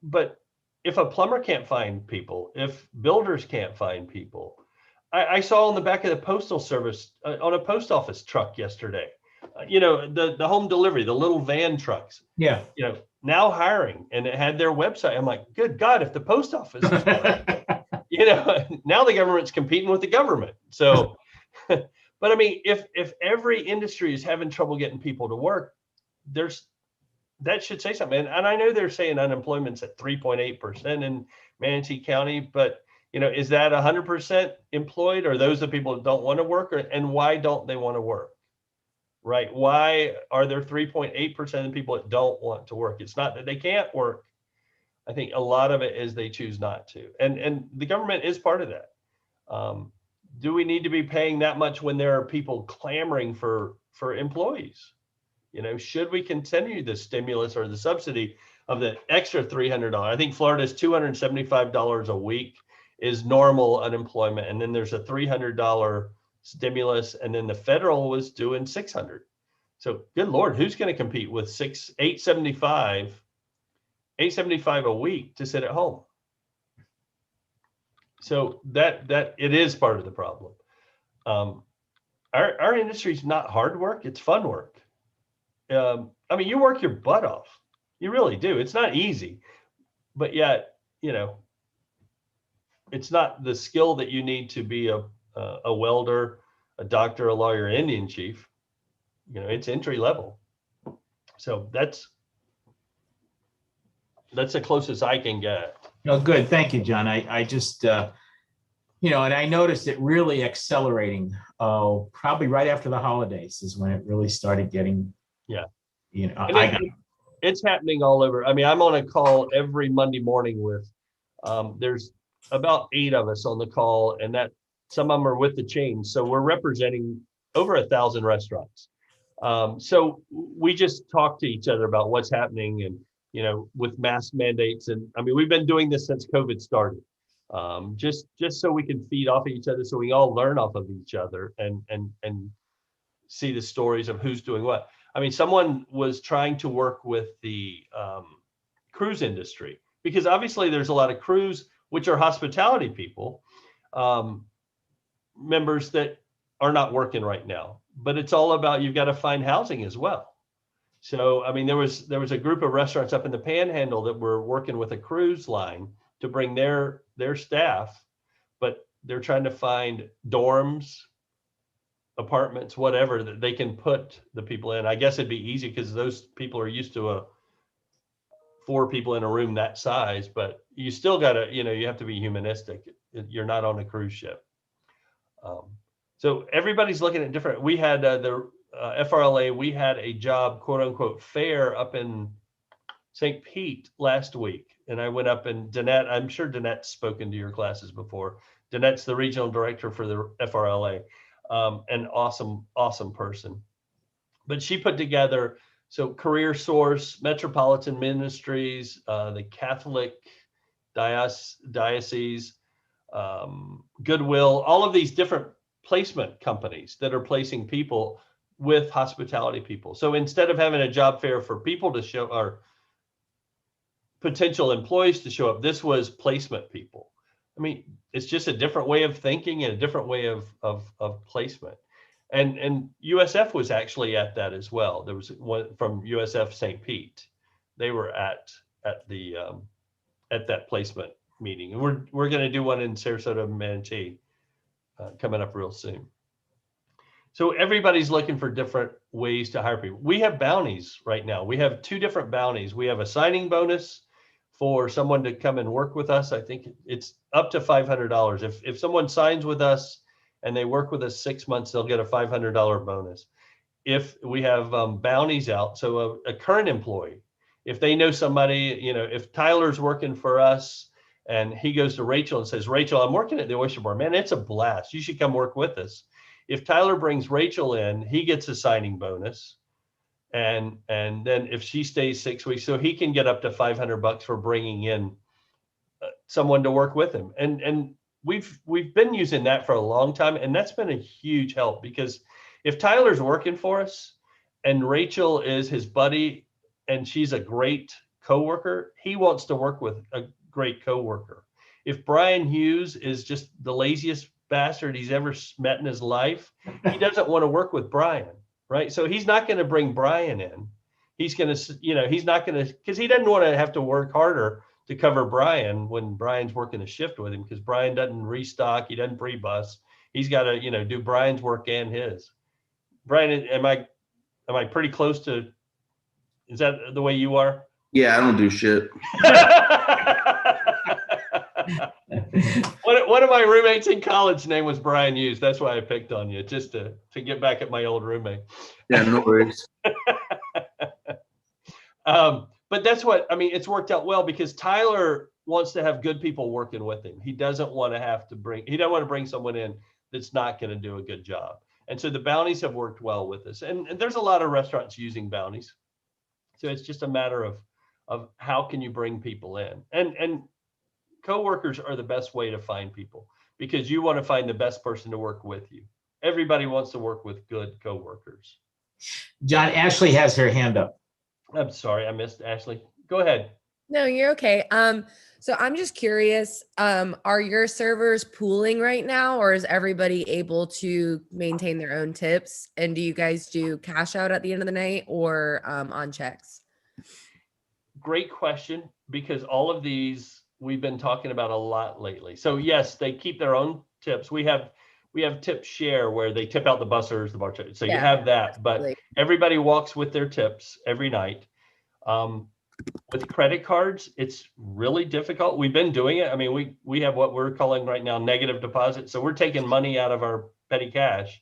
But if a plumber can't find people, if builders can't find people, I saw on the back of the postal service on a post office truck yesterday, the home delivery, the little van trucks, Yeah. Now hiring, and it had their website. I'm like, good God, if the post office is hiring, now the government's competing with the government. So, but I mean, if every industry is having trouble getting people to work, that should say something. And I know they're saying unemployment's at 3.8% in Manatee County, but is that 100% employed, or those the people that don't want to work, and why don't they want to work? Right? Why are there 3.8% of people that don't want to work? It's not that they can't work. I think a lot of it is they choose not to, and the government is part of that. Do we need to be paying that much when there are people clamoring for employees? Should we continue the stimulus or the subsidy of the extra $300? I think Florida's $275 a week is normal unemployment, and then there's a $300 stimulus, and then the federal was doing $600. So good Lord, who's going to compete with $875 a week to sit at home? So that it is part of the problem. Our industry is not hard work; it's fun work. I mean, you work your butt off. You really do. It's not easy, but yet, it's not the skill that you need to be a welder, a doctor, a lawyer, Indian chief. It's entry level. So that's the closest I can get. No, good. Thank you, John. I just, and I noticed it really accelerating. Probably right after the holidays is when it really started getting. Yeah. It's happening all over. I mean, I'm on a call every Monday morning with, there's about 8 of us on the call, and that some of them are with the chains. So we're representing over 1,000 restaurants. So we just talk to each other about what's happening, and, with mask mandates. And I mean, we've been doing this since COVID started, just so we can feed off of each other, so we all learn off of each other and see the stories of who's doing what. I mean, someone was trying to work with the cruise industry, because obviously there's a lot of cruise, which are hospitality people, members that are not working right now. But it's all about, you've got to find housing as well. So, I mean, there was a group of restaurants up in the Panhandle that were working with a cruise line to bring their staff, but they're trying to find dorms, apartments, whatever, that they can put the people in. I guess it'd be easy because those people are used to 4 people in a room that size, but you still gotta, you have to be humanistic. You're not on a cruise ship. So everybody's looking at different. We had the FRLA, we had a job, quote unquote, fair up in St. Pete last week. And I went up, and Danette, I'm sure Danette's spoken to your classes before. Danette's the regional director for the FRLA. An awesome person. But she put together, so Career Source, Metropolitan Ministries, the Catholic Diocese, Goodwill, all of these different placement companies that are placing people with hospitality people. So instead of having a job fair for people to show, or potential employees to show up, this was placement people. I mean, it's just a different way of thinking and a different way of placement. And USF was actually at that as well. There was one from USF St. Pete. They were at that placement meeting. And we're going to do one in Sarasota, Manatee, coming up real soon. So everybody's looking for different ways to hire people. We have bounties right now. We have 2 different bounties. We have a signing bonus for someone to come and work with us. I think it's up to $500. If someone signs with us and they work with us 6 months, they'll get a $500 bonus. If we have bounties out, so a current employee, if they know somebody, if Tyler's working for us And he goes to Rachel and says, Rachel, I'm working at the Oyster Bar. Man, it's a blast. You should come work with us. If Tyler brings Rachel in, he gets a signing bonus. And then if she stays 6 weeks, so he can get up to $500 for bringing in someone to work with him. And we've been using that for a long time. And that's been a huge help, because if Tyler's working for us and Rachel is his buddy and she's a great coworker, he wants to work with a great coworker. If Brian Hughes is just the laziest bastard he's ever met in his life, he doesn't want to work with Brian, right? So he's not going to bring Brian in. He's going to, he's not going to, because he doesn't want to have to work harder to cover Brian when Brian's working a shift with him, because Brian doesn't restock, he doesn't pre-bus. He's got to, do Brian's work and his. Brian, am I pretty close to, is that the way you are? Yeah, I don't do shit. One of my roommates in college name was Brian Hughes. That's why I picked on you, just to get back at my old roommate. Yeah, no worries. But that's what, it's worked out well, because Tyler wants to have good people working with him. He doesn't want to bring someone in that's not going to do a good job. And so the bounties have worked well with us. And there's a lot of restaurants using bounties. So it's just a matter of how can you bring people in, and coworkers are the best way to find people, because you want to find the best person to work with you. Everybody wants to work with good coworkers. John, Ashley has her hand up. I'm sorry, I missed Ashley. Go ahead. No, you're okay. So I'm just curious, are your servers pooling right now, or is everybody able to maintain their own tips? And do you guys do cash out at the end of the night, or on checks? Great question, because all of these we've been talking about a lot lately. So yes, they keep their own tips. We have tip share where they tip out the bussers, the bartenders. So you have that, but everybody walks with their tips every night. With credit cards, it's really difficult. We've been doing it. We have what we're calling right now negative deposit. So we're taking money out of our petty cash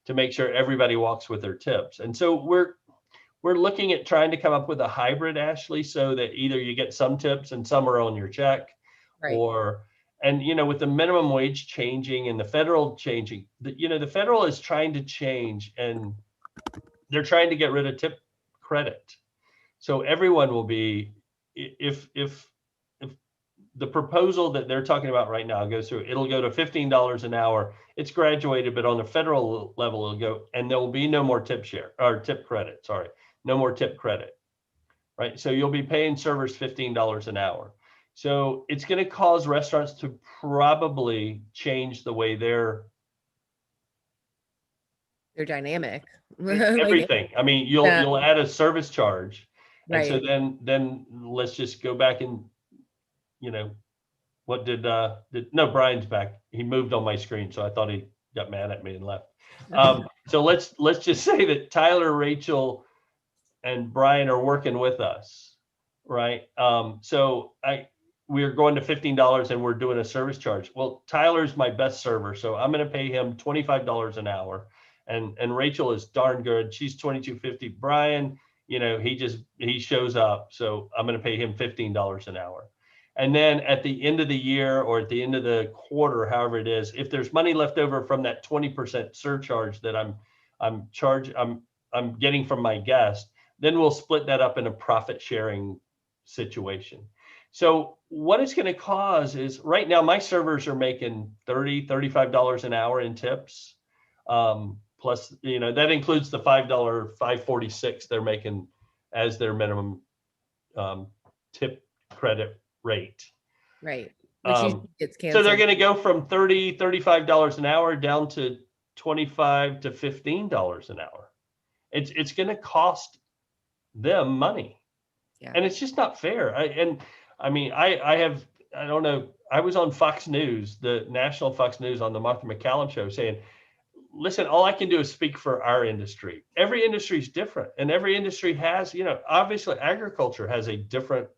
to make sure everybody walks with their tips. And so we're looking at trying to come up with a hybrid, Ashley, so that either you get some tips and some are on your check, right. with the minimum wage changing and the federal changing, the federal is trying to change, and they're trying to get rid of tip credit. So everyone will be, if the proposal that they're talking about right now goes through, it'll go to $15 an hour. It's graduated, but on the federal level, it'll go, and there will be no more tip credit. Sorry, no more tip credit, right? So you'll be paying servers $15 an hour. So it's going to cause restaurants to probably change the way they're dynamic. Everything. You'll add a service charge. And right. so then let's just go back and, what no, Brian's back. He moved on my screen, so I thought he got mad at me and left. So let's just say that Tyler, Rachel, and Brian are working with us, right? So we're going to $15 and we're doing a service charge. Well, Tyler's my best server, so I'm going to pay him $25 an hour, and Rachel is darn good. She's $22.50. Brian, he shows up, so I'm going to pay him $15 an hour. And then at the end of the year or at the end of the quarter, however it is, if there's money left over from that 20% surcharge that I'm getting from my guest, then we'll split that up in a profit sharing situation. So what it's going to cause is, right now my servers are making $30, $35 an hour in tips. Plus, that includes the $5.46 they're making as their minimum tip credit rate. Right. So they're going to go from $30, $35 an hour down to $25 to $15 an hour. It's going to cost them money. Yeah. And it's just not fair. I don't know. I was on Fox News, the national Fox News, on the Martha McCallum show, saying, listen, all I can do is speak for our industry. Every industry is different, and every industry has, obviously agriculture has a different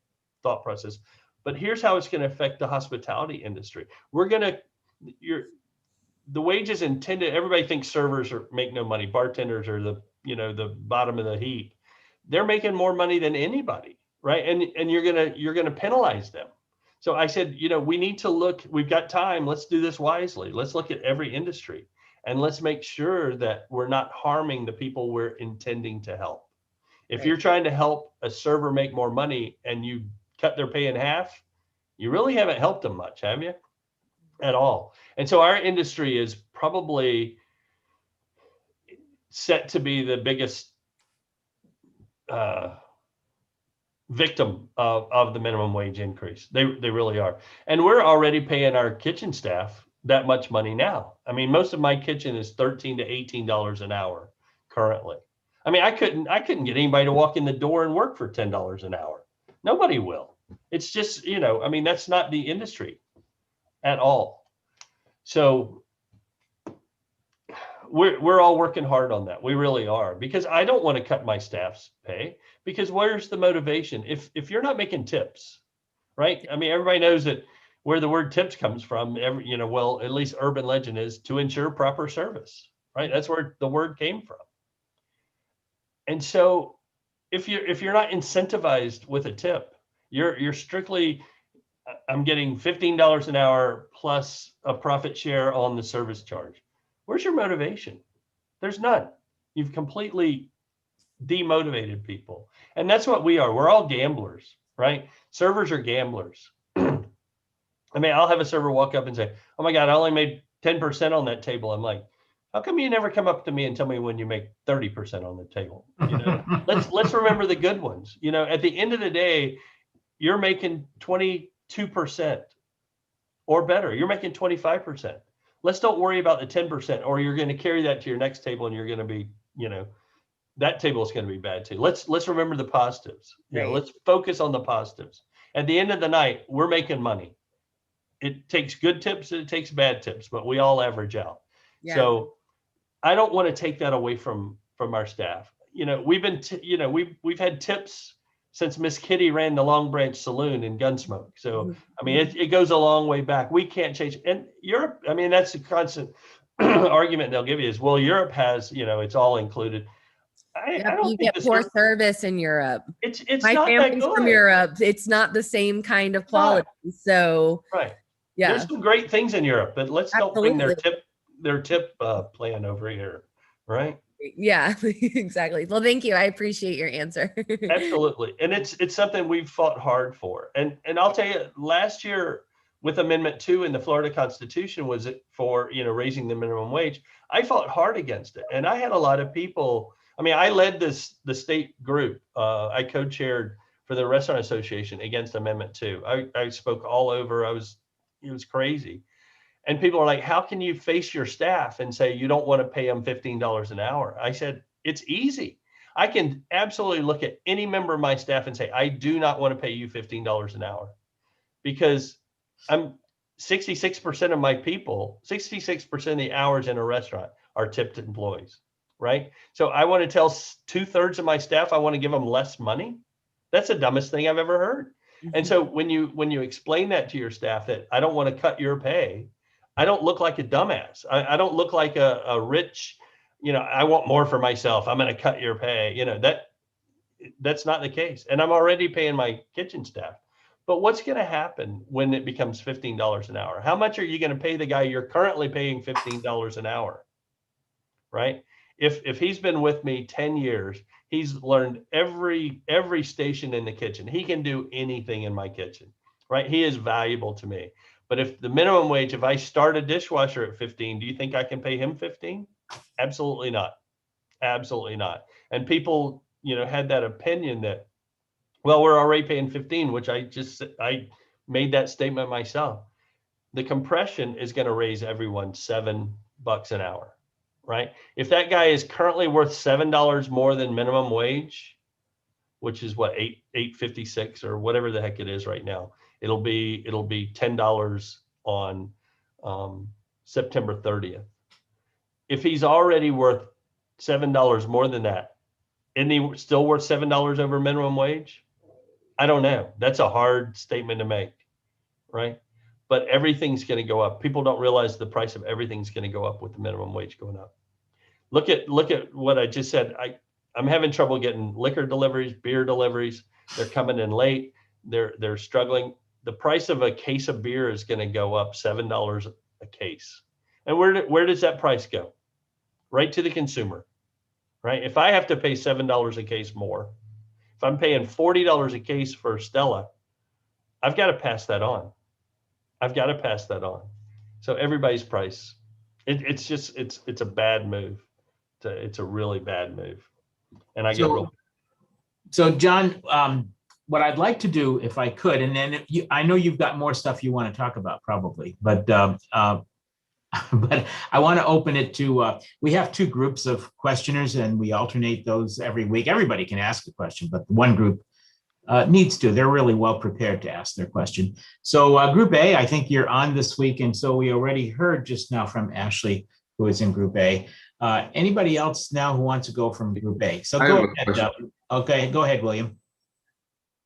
thought process, but here's how it's going to affect the hospitality industry. The wages intended, everybody thinks servers make no money. Bartenders are the bottom of the heap. They're making more money than anybody, right? And you're going to penalize them. So I said, we need to look, we've got time. Let's do this wisely. Let's look at every industry and let's make sure that we're not harming the people we're intending to help. If Right. you're trying to help a server make more money and you cut their pay in half, you really haven't helped them much, have you? At all. And so our industry is probably set to be the biggest victim of the minimum wage increase. They really are. And we're already paying our kitchen staff that much money now. I mean, most of my kitchen is $13 to $18 an hour currently. I mean, I couldn't get anybody to walk in the door and work for $10 an hour. Nobody will. It's just, I mean, that's not the industry at all. So we're all working hard on that. We really are, because I don't want to cut my staff's pay, because where's the motivation? If you're not making tips, right? I mean, everybody knows that where the word tips comes from, well, at least urban legend is to ensure proper service, right? That's where the word came from. And so if you're not incentivized with a tip, you're strictly, I'm getting $15 an hour plus a profit share on the service charge. Where's your motivation? There's none. You've completely demotivated people. And that's what we are. We're all gamblers, right? Servers are gamblers. I mean, I'll have a server walk up and say, oh my God, I only made 10% on that table. I'm like, how come you never come up to me and tell me when you make 30% on the table? Let's remember the good ones. At the end of the day, you're making 22% or better. You're making 25%. Let's don't worry about the 10%, or you're going to carry that to your next table and you're going to be, that table is going to be bad too. Let's remember the positives. Right. Let's focus on the positives. At the end of the night, we're making money. It takes good tips and it takes bad tips, but we all average out. Yeah. So I don't want to take that away from our staff. We've been, we've had tips since Miss Kitty ran the Long Branch Saloon in Gunsmoke. So, I mean, it goes a long way back. We can't change. And Europe, I mean, that's a constant argument they'll give you is, well, Europe has, it's all included. I don't you think get poor service in Europe. It's My not that family's good. from Europe. It's not the same kind of quality. So, right. Yeah. There's some great things in Europe, but let's don't bring their tip plan over here. Right. Yeah, exactly. Well, thank you. I appreciate your answer. Absolutely. And it's something we've fought hard for. And I'll tell you, last year with Amendment 2 in the Florida Constitution was it for, raising the minimum wage. I fought hard against it. And I had a lot of people. I mean, I led the state group. I co-chaired for the Restaurant Association against Amendment 2. I spoke all over. It was crazy. And people are like, how can you face your staff and say you don't want to pay them $15 an hour? I said, it's easy. I can absolutely look at any member of my staff and say, I do not want to pay you $15 an hour, because I'm 66% of my people, 66% of the hours in a restaurant are tipped employees, right? So I want to tell 2/3 of my staff I want to give them less money. That's the dumbest thing I've ever heard. And so when you explain that to your staff, that I don't want to cut your pay, I don't look like a dumbass. I don't look like a rich, I want more for myself, I'm going to cut your pay. That's not the case. And I'm already paying my kitchen staff. But what's going to happen when it becomes $15 an hour? How much are you going to pay the guy you're currently paying $15 an hour? Right? If he's been with me 10 years, he's learned every station in the kitchen. He can do anything in my kitchen, right? He is valuable to me. But if the minimum wage, if I start a dishwasher at 15, do you think I can pay him 15? Absolutely not. Absolutely not. And people, had that opinion that, well, we're already paying 15, which I made that statement myself. The compression is going to raise everyone $7 an hour, right? If that guy is currently worth $7 more than minimum wage, which is what, $8.56 or whatever the heck it is right now, it'll be $10 on September 30th. If he's already worth $7 more than that, isn't he still worth $7 over minimum wage? I don't know. That's a hard statement to make, right? But everything's going to go up. People don't realize the price of everything's going to go up with the minimum wage going up. Look at what I just said. I'm having trouble getting liquor deliveries, beer deliveries. They're coming in late. They're struggling. the price of a case of beer is going to go up $7 a case. And where does that price go? Right to the consumer, right? If I have to pay $7 a case more, if I'm paying $40 a case for Stella, I've got to pass that on. I've got to pass that on. So everybody's price, it's a bad move. It's a really bad move. And I get real. So John, what I'd like to do, if I could, and then I know you've got more stuff you want to talk about probably, but but I want to open it to, we have two groups of questioners and we alternate those every week. Everybody can ask a question, but one group needs to. They're really well prepared to ask their question. So Group A, I think you're on this week. And so we already heard just now from Ashley, who is in Group A. Anybody else now who wants to go from Group A? So go ahead. Okay, go ahead, William.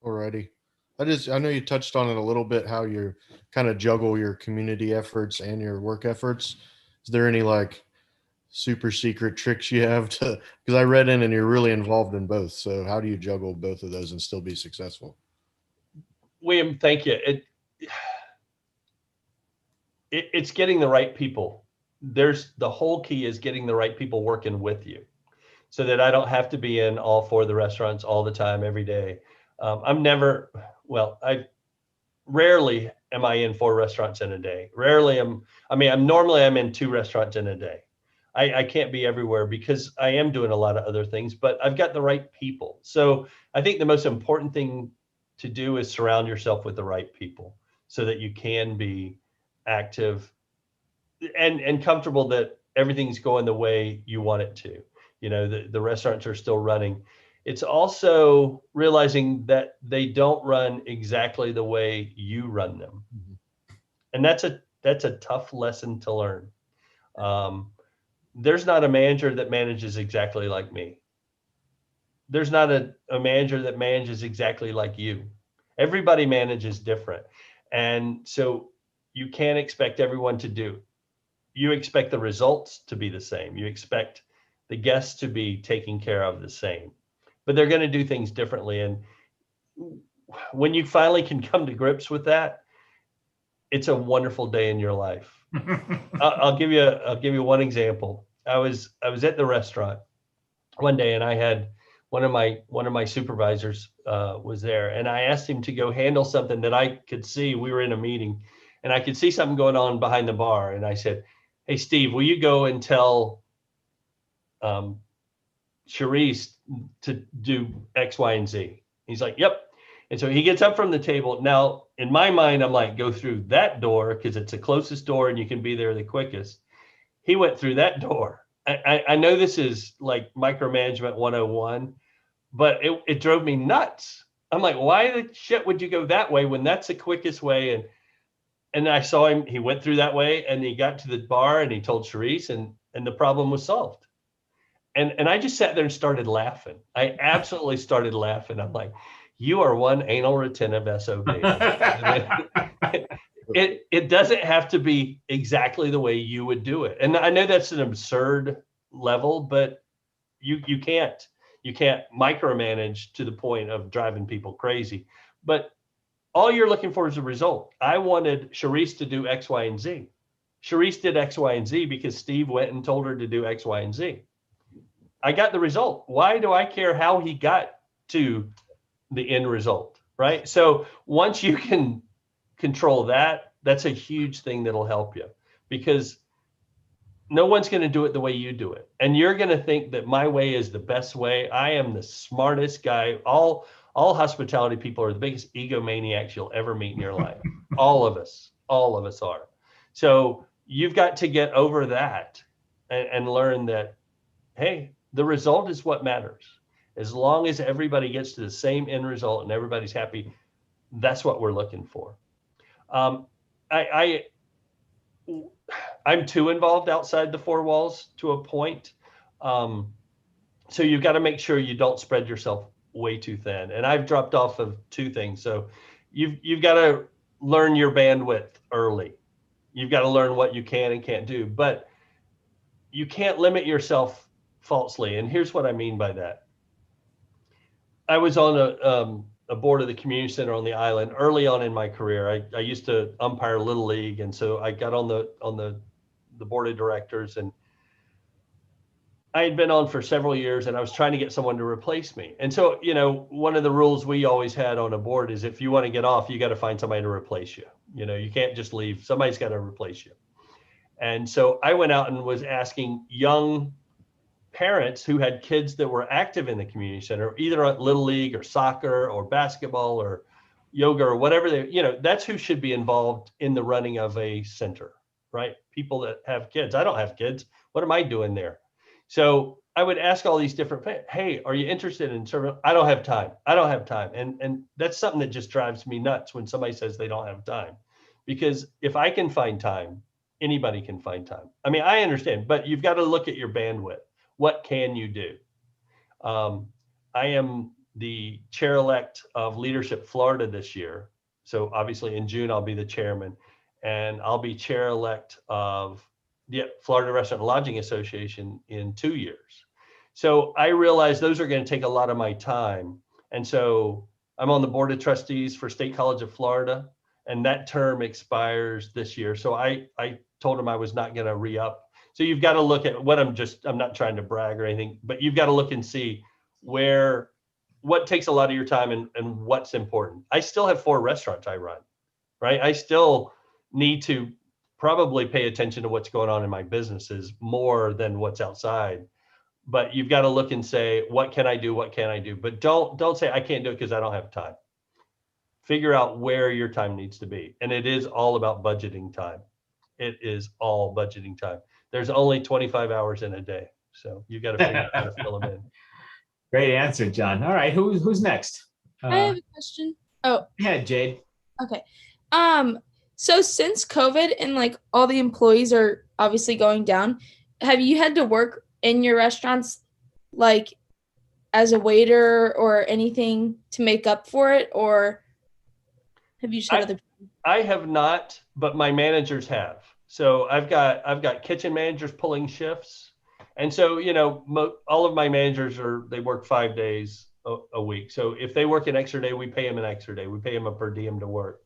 Alrighty. I know you touched on it a little bit, how you kind of juggle your community efforts and your work efforts. Is there any like super secret tricks you have to, because I read in and you're really involved in both. So how do you juggle both of those and still be successful? William, thank you. It's getting the right people. The whole key is getting the right people working with you so that I don't have to be in all four of the restaurants all the time, every day. Rarely am I in 4 restaurants in a day. Normally I'm in 2 restaurants in a day. I can't be everywhere because I am doing a lot of other things, but I've got the right people. So I think the most important thing to do is surround yourself with the right people so that you can be active and comfortable that everything's going the way you want it to. You know, the restaurants are still running. It's also realizing that they don't run exactly the way you run them. Mm-hmm. And that's a tough lesson to learn. There's not a manager that manages exactly like me. There's not a manager that manages exactly like you. Everybody manages different. And so you can't expect everyone to do. You expect the results to be the same. You expect the guests to be taken care of the same, but they're going to do things differently. And when you finally can come to grips with that, it's a wonderful day in your life. I'll give you one example. I was at the restaurant one day and I had one of my supervisors was there, and I asked him to go handle something that I could see. We were in a meeting and I could see something going on behind the bar. And I said, "Hey, Steve, will you go and tell Charisse to do X, Y, and Z?" He's like, "Yep." And so he gets up from the table. Now, in my mind, I'm like, go through that door because it's the closest door and you can be there the quickest. He went through that door. I know this is like micromanagement 101, but it drove me nuts. I'm like, why the shit would you go that way when that's the quickest way? And I saw him, he went through that way and he got to the bar and he told Charisse and the problem was solved. And I just sat there and started laughing. I absolutely started laughing. I'm like, you are one anal retentive SOB. It doesn't have to be exactly the way you would do it. And I know that's an absurd level, but you can't micromanage to the point of driving people crazy. But all you're looking for is a result. I wanted Charisse to do X, Y, and Z. Charisse did X, Y, and Z because Steve went and told her to do X, Y, and Z. I got the result. Why do I care how he got to the end result, right? So once you can control that, that's a huge thing that'll help you, because no one's going to do it the way you do it. And you're going to think that my way is the best way. I am the smartest guy. All hospitality people are the biggest egomaniacs you'll ever meet in your life. All of us are. So you've got to get over that and learn that, hey, the result is what matters. As long as everybody gets to the same end result and everybody's happy, that's what we're looking for. I'm too involved outside the 4 walls to a point. So you've got to make sure you don't spread yourself way too thin. And I've dropped off of 2 things. So you've got to learn your bandwidth early. You've got to learn what you can and can't do, but you can't limit yourself falsely. And here's what I mean by that. I was on a board of the community center on the island early on in my career. I used to umpire Little League, and so I got on the board of directors, and I had been on for several years, and I was trying to get someone to replace me. And so, one of the rules we always had on a board is if you want to get off, you got to find somebody to replace you. You can't just leave. Somebody's got to replace you. And so I went out and was asking young parents who had kids that were active in the community center, either at Little League or soccer or basketball or yoga or whatever that's who should be involved in the running of a center, right? People that have kids. I don't have kids. What am I doing there? So I would ask all these different, hey, are you interested in serving? I don't have time. I don't have time. And that's something that just drives me nuts when somebody says they don't have time. Because if I can find time, anybody can find time. I mean, I understand, but you've got to look at your bandwidth. What can you do? I am the chair-elect of Leadership Florida this year. So obviously in June, I'll be the chairman, and I'll be chair-elect of the Florida Restaurant and Lodging Association in 2 years. So I realize those are going to take a lot of my time. And so I'm on the board of trustees for State College of Florida, and that term expires this year. So I told him I was not going to re-up. So you've got to look at what I'm not trying to brag or anything, but you've got to look and see what takes a lot of your time and what's important. I still have 4 restaurants I run, right? I still need to probably pay attention to what's going on in my businesses more than what's outside. But you've got to look and say, what can I do? What can I do? But don't say I can't do it because I don't have time. Figure out where your time needs to be. And it is all about budgeting time. It is all budgeting time. There's only 25 hours in a day. So you got to figure out how to fill them in. Great answer, John. All right, who's next? I have a question. Oh, Yeah, Jade. okay. So since COVID and like all the employees are obviously going down, have you had to work in your restaurants like as a waiter or anything to make up for it, or have you just had other? I have not, but my managers have. So I've got kitchen managers pulling shifts, and so all of my managers they work 5 days a week. So if they work an extra day, we pay them an extra day. We pay them a per diem to work.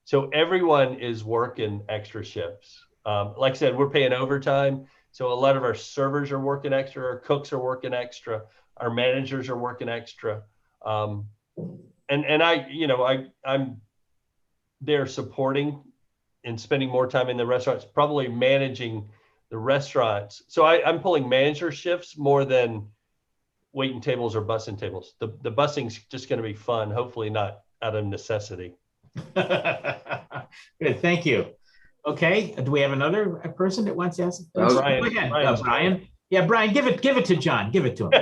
So everyone is working extra shifts. Like I said, we're paying overtime. So a lot of our servers are working extra, our cooks are working extra, our managers are working extra. And I'm there supporting and spending more time in the restaurants, probably managing the restaurants. So I'm pulling manager shifts more than waiting tables or bussing tables. The bussing's just going to be fun, hopefully not out of necessity. Good, thank you. Okay, do we have another person that wants to ask? Brian. Go ahead, Brian. Yeah, Brian, give it to John. Give it to him.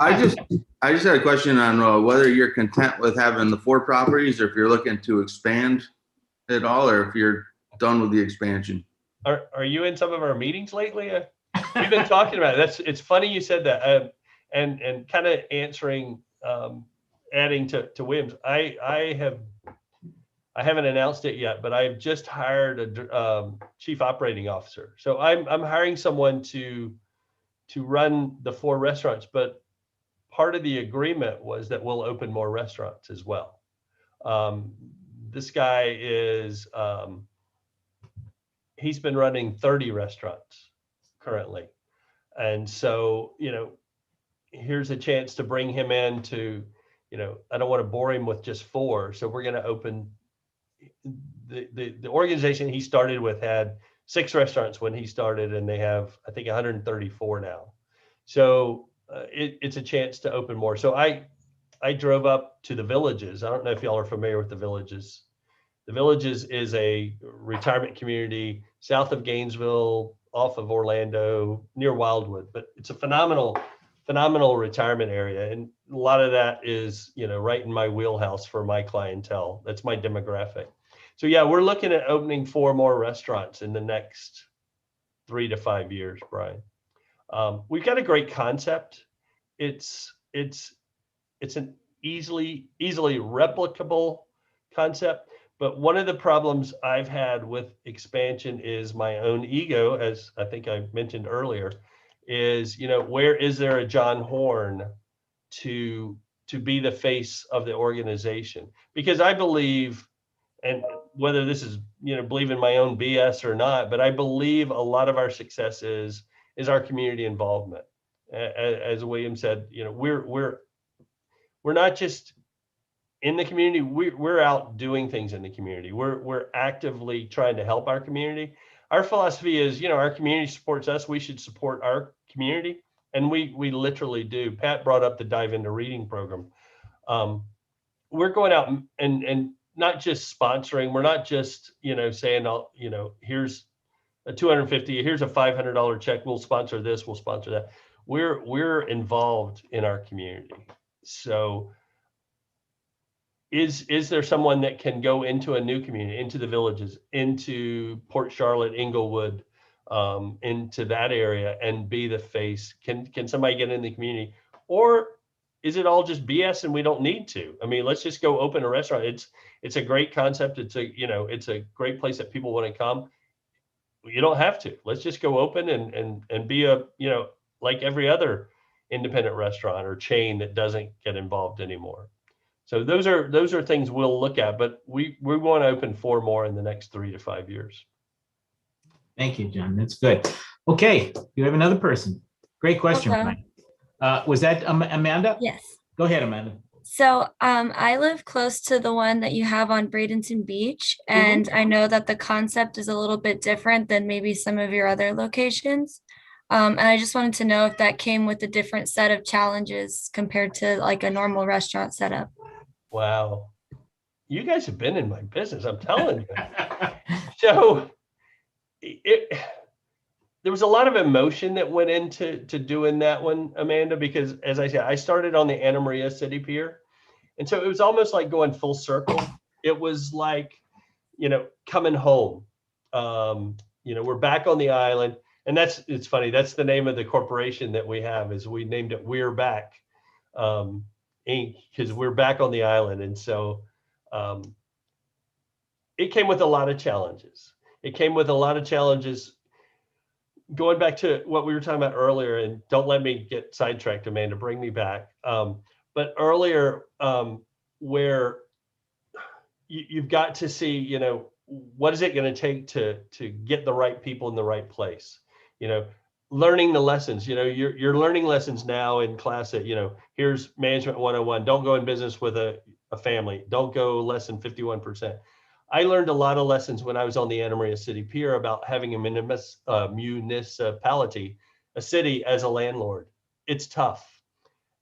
I just had a question on whether you're content with having the 4 properties, or if you're looking to expand it all, or if you're done with the expansion. Are you in some of our meetings lately? We've been talking about it. It's funny you said that. And kind of answering, adding to Williams, I haven't announced it yet, but I've just hired a chief operating officer. So I'm hiring someone to run the 4 restaurants, but part of the agreement was that we'll open more restaurants as well. This guy he's been running 30 restaurants currently. And so, here's a chance to bring him in to, I don't want to bore him with just 4. So we're going to open the organization he started with had 6 restaurants when he started, and they have, I think, 134 now. So it's a chance to open more. So I drove up to the Villages. I don't know if y'all are familiar with the Villages. The Villages is a retirement community south of Gainesville, off of Orlando, near Wildwood, but it's a phenomenal retirement area. And a lot of that is, right in my wheelhouse for my clientele. That's my demographic. So yeah, we're looking at opening 4 more restaurants in the next 3 to 5 years, Brian. We've got a great concept. It's an easily replicable concept. But one of the problems I've had with expansion is my own ego, as I think I mentioned earlier, is, where is there a John Horne to to be the face of the organization, because I believe, and whether this is, believe in my own BS or not, but I believe a lot of our success is our community involvement. As William said, we're not just in the community, we're out doing things in the community. We're actively trying to help our community. Our philosophy is, our community supports us, we should support our community. And we literally do. Pat brought up the Dive Into Reading program. We're going out and not just sponsoring. We're not just, saying, here's a $250, here's a $500 check. We'll sponsor this, we'll sponsor that. We're involved in our community. So is there someone that can go into a new community, into the Villages, into Port Charlotte, Inglewood, into that area and be the face? Can somebody get in the community, or is it all just BS and we don't need to? I mean, let's just go open a restaurant. It's a great concept. It's a great place that people want to come. You don't have to. Let's just go open and be a, like every other independent restaurant or chain that doesn't get involved anymore. So those are things we'll look at, but we want to open 4 more in the next 3 to 5 years. Thank you, John. That's good. Okay, you have another person. Great question, Okay. Ryan. Was that Amanda? Yes. Go ahead, Amanda. So I live close to the one that you have on Bradenton Beach, and I know that the concept is a little bit different than maybe some of your other locations. And I just wanted to know if that came with a different set of challenges compared to like a normal restaurant setup. Wow. You guys have been in my business, I'm telling you. So there was a lot of emotion that went into doing that one, Amanda, because as I said, I started on the Anna Maria City Pier. And so it was almost like going full circle. It was like, coming home. We're back on the island. And it's funny, that's the name of the corporation that we have, is we named it We're Back Inc., because we're back on the island. And so it came with a lot of challenges. Going back to what we were talking about earlier, and don't let me get sidetracked, Amanda, bring me back. But earlier, where you've got to see, what is it going to take to get the right people in the right place? Learning the lessons, you're learning lessons now in class that, here's management 101. Don't go in business with a family. Don't go less than 51%. I learned a lot of lessons when I was on the Anna Maria City Pier about having a municipality, a city as a landlord. It's tough.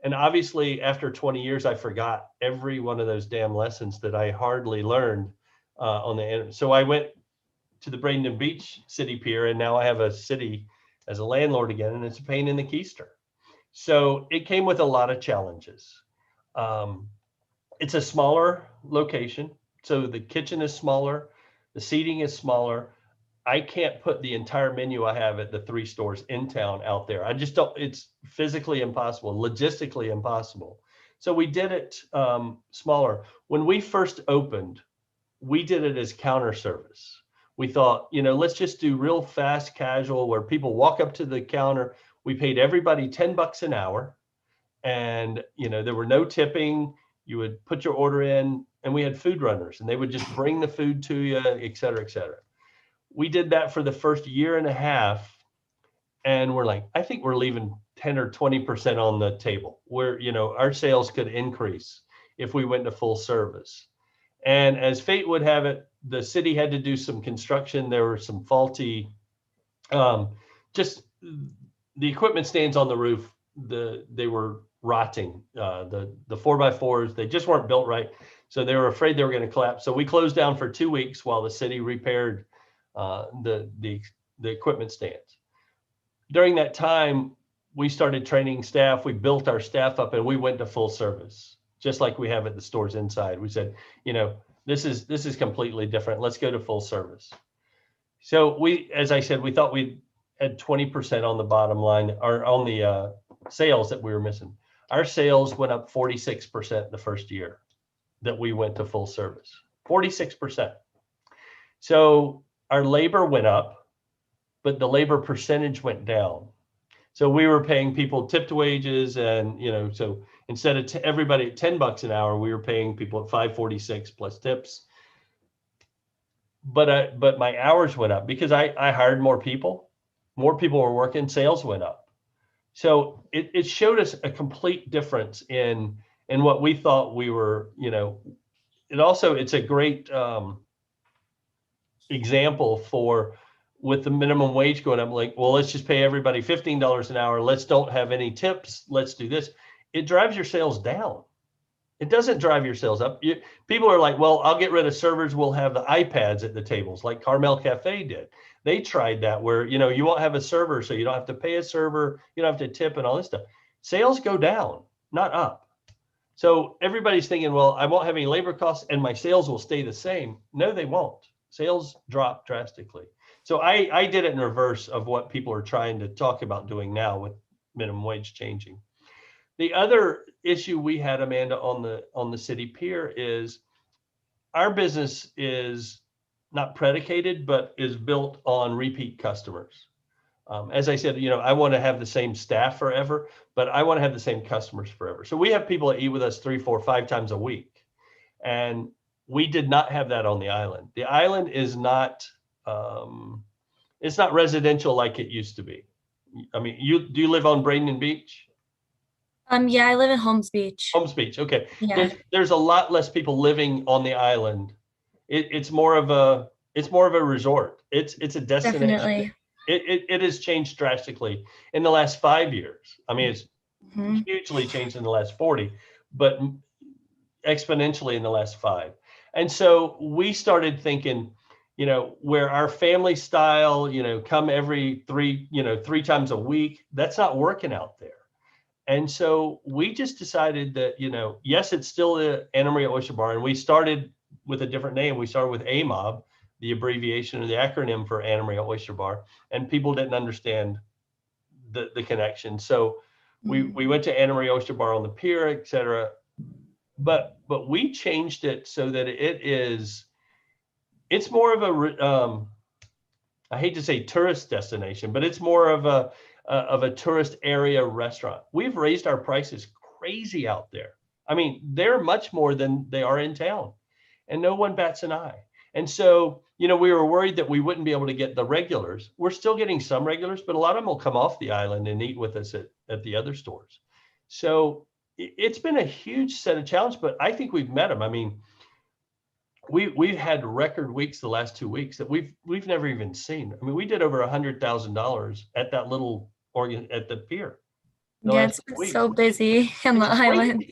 And obviously after 20 years, I forgot every one of those damn lessons that I hardly learned on the. So I went to the Bradenton Beach City Pier, and now I have a city as a landlord again, and it's a pain in the keister. So it came with a lot of challenges. It's a smaller location. So the kitchen is smaller, the seating is smaller. I can't put the entire menu I have at the 3 stores in town out there. I just don't, it's physically impossible, logistically impossible. So we did it smaller. When we first opened, we did it as counter service. We thought, let's just do real fast casual where people walk up to the counter. We paid everybody $10 an hour, and there were no tipping. You would put your order in, and we had food runners, and they would just bring the food to you, et cetera, et cetera. We did that for the first year and a half, and we're like, I think we're leaving 10 or 20% on the table where, our sales could increase if we went to full service. And as fate would have it, the city had to do some construction. There were some faulty, just the equipment stands on the roof. They were rotting. The 4x4s, they just weren't built right. So they were afraid they were going to collapse. So we closed down for 2 weeks while the city repaired the equipment stands. During that time, we started training staff. We built our staff up, and we went to full service, just like we have at the stores inside. We said, this is completely different. Let's go to full service. So as I said, we thought we had 20% on the bottom line, or on the sales that we were missing. Our sales went up 46% the first year that we went to full service, 46%. So our labor went up, but the labor percentage went down. So we were paying people tipped wages, and so Instead of everybody at $10 an hour, we were paying people at $5.46 plus tips. But my hours went up because I hired more people. More people were working, sales went up. So it showed us a complete difference in what we thought we were, it's a great example for with the minimum wage going up, like, well, let's just pay everybody $15 an hour. Let's don't have any tips. Let's do this. It drives your sales down. It doesn't drive your sales up. People are like, well, I'll get rid of servers. We'll have the iPads at the tables like Carmel Cafe did. They tried that where, you won't have a server, so you don't have to pay a server. You don't have to tip and all this stuff. Sales go down, not up. So everybody's thinking, well, I won't have any labor costs and my sales will stay the same. No, they won't. Sales drop drastically. So I did it in reverse of what people are trying to talk about doing now with minimum wage changing. The other issue we had, Amanda, on the city pier is our business is not predicated, but is built on repeat customers. As I said, I want to have the same staff forever, but I want to have the same customers forever. So we have people that eat with us 3, 4, 5 times a week. And we did not have that on the island. The island is not, it's not residential like it used to be. I mean, do you live on Bradenton Beach? Yeah, I live in Holmes Beach. Holmes Beach, okay. Yeah. There's a lot less people living on the island. It's more of a resort. It's a destination. Definitely. It has changed drastically in the last 5 years. I mean, it's hugely changed in the last 40, but exponentially in the last 5. And so we started thinking, where our family style, come every 3 times a week, that's not working out there. And so we just decided that, yes, it's still the Anna Maria Oyster Bar. And we started with a different name. We started with AMOB, the abbreviation or the acronym for Anna Maria Oyster Bar. And people didn't understand the connection. So we went to Anna Maria Oyster Bar on the pier, et cetera. But we changed it so that it's more of a, I hate to say tourist destination, but it's more of a tourist area restaurant. We've raised our prices crazy out there. I mean, they're much more than they are in town, and no one bats an eye. And so, we were worried that we wouldn't be able to get the regulars. We're still getting some regulars, but a lot of them will come off the island and eat with us at the other stores. So it's been a huge set of challenges, but I think we've met them. I mean, we've had record weeks the last 2 weeks that we've never even seen. I mean, we did over $100,000 at that little at the pier. Yeah, it's been so busy on the island.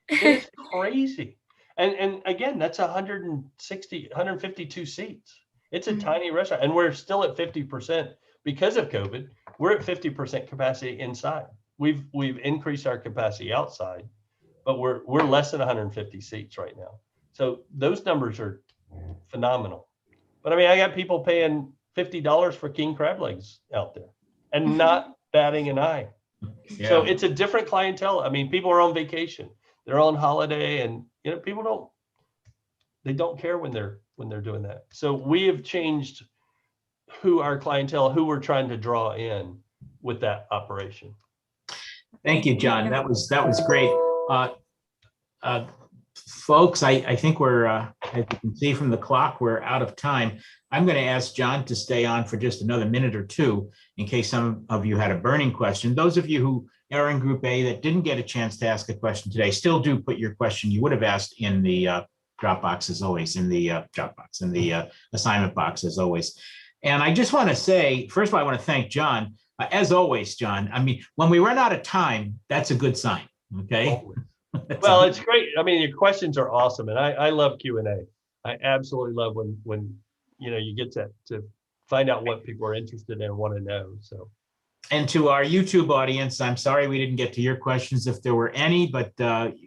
It's crazy. And again, that's 152 seats. It's a tiny restaurant, and we're still at 50% because of COVID. We're at 50% capacity inside. We've increased our capacity outside, but we're less than 150 seats right now. So those numbers are phenomenal. But I mean, I got people paying $50 for king crab legs out there and not batting an eye. Yeah. So it's a different clientele. I mean, people are on vacation, they're on holiday, and people don't care when they're doing that. So we have changed who our clientele, who we're trying to draw in with that operation. Thank you, John. That was great. Folks, I think we're, as you can see from the clock, we're out of time. I'm going to ask John to stay on for just another minute or two in case some of you had a burning question. Those of you who are in Group A that didn't get a chance to ask a question today, still do put your question you would have asked in the Dropbox as always, in the Dropbox, in the assignment box as always. And I just want to say, first of all, I want to thank John. As always, John, I mean, when we run out of time, that's a good sign, okay? Well, it's great. I mean, your questions are awesome, and I love Q&A. I absolutely love when you get to find out what people are interested in and want to know. So, and to our YouTube audience, I'm sorry we didn't get to your questions if there were any, but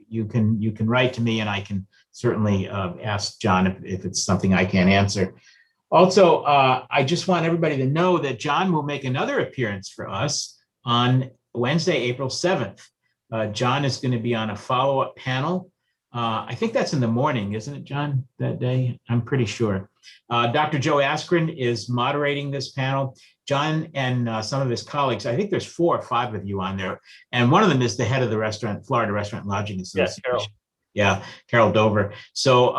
you can write to me and I can certainly ask John if it's something I can't answer. Also, I just want everybody to know that John will make another appearance for us on Wednesday, April 7th. John is going to be on a follow-up panel I think that's in the morning, isn't it, John, that day? I'm pretty sure. Dr. Joe Askren is moderating this panel. John and some of his colleagues, I think there's 4 or 5 of you on there. And one of them is the head of the Florida Restaurant and Lodging Association. Carol. Yeah, Carol Dover. So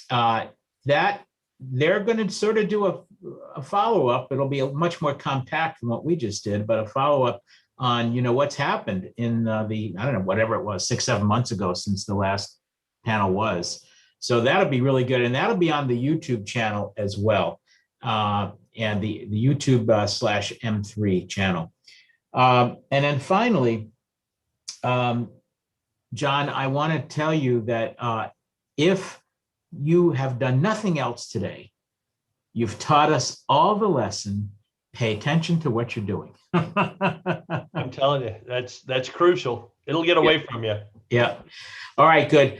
that they're going to sort of do a follow-up. It'll be much more compact than what we just did, but a follow-up on, what's happened in I don't know, whatever it was, 6-7 months ago since the last panel was. So that'll be really good. And that'll be on the YouTube channel as well. And the YouTube /M3 channel. And then finally, John, I want to tell you that if you have done nothing else today, you've taught us all the lesson. Pay attention to what you're doing. I'm telling you, that's crucial. It'll get away from you. Yeah. All right, good.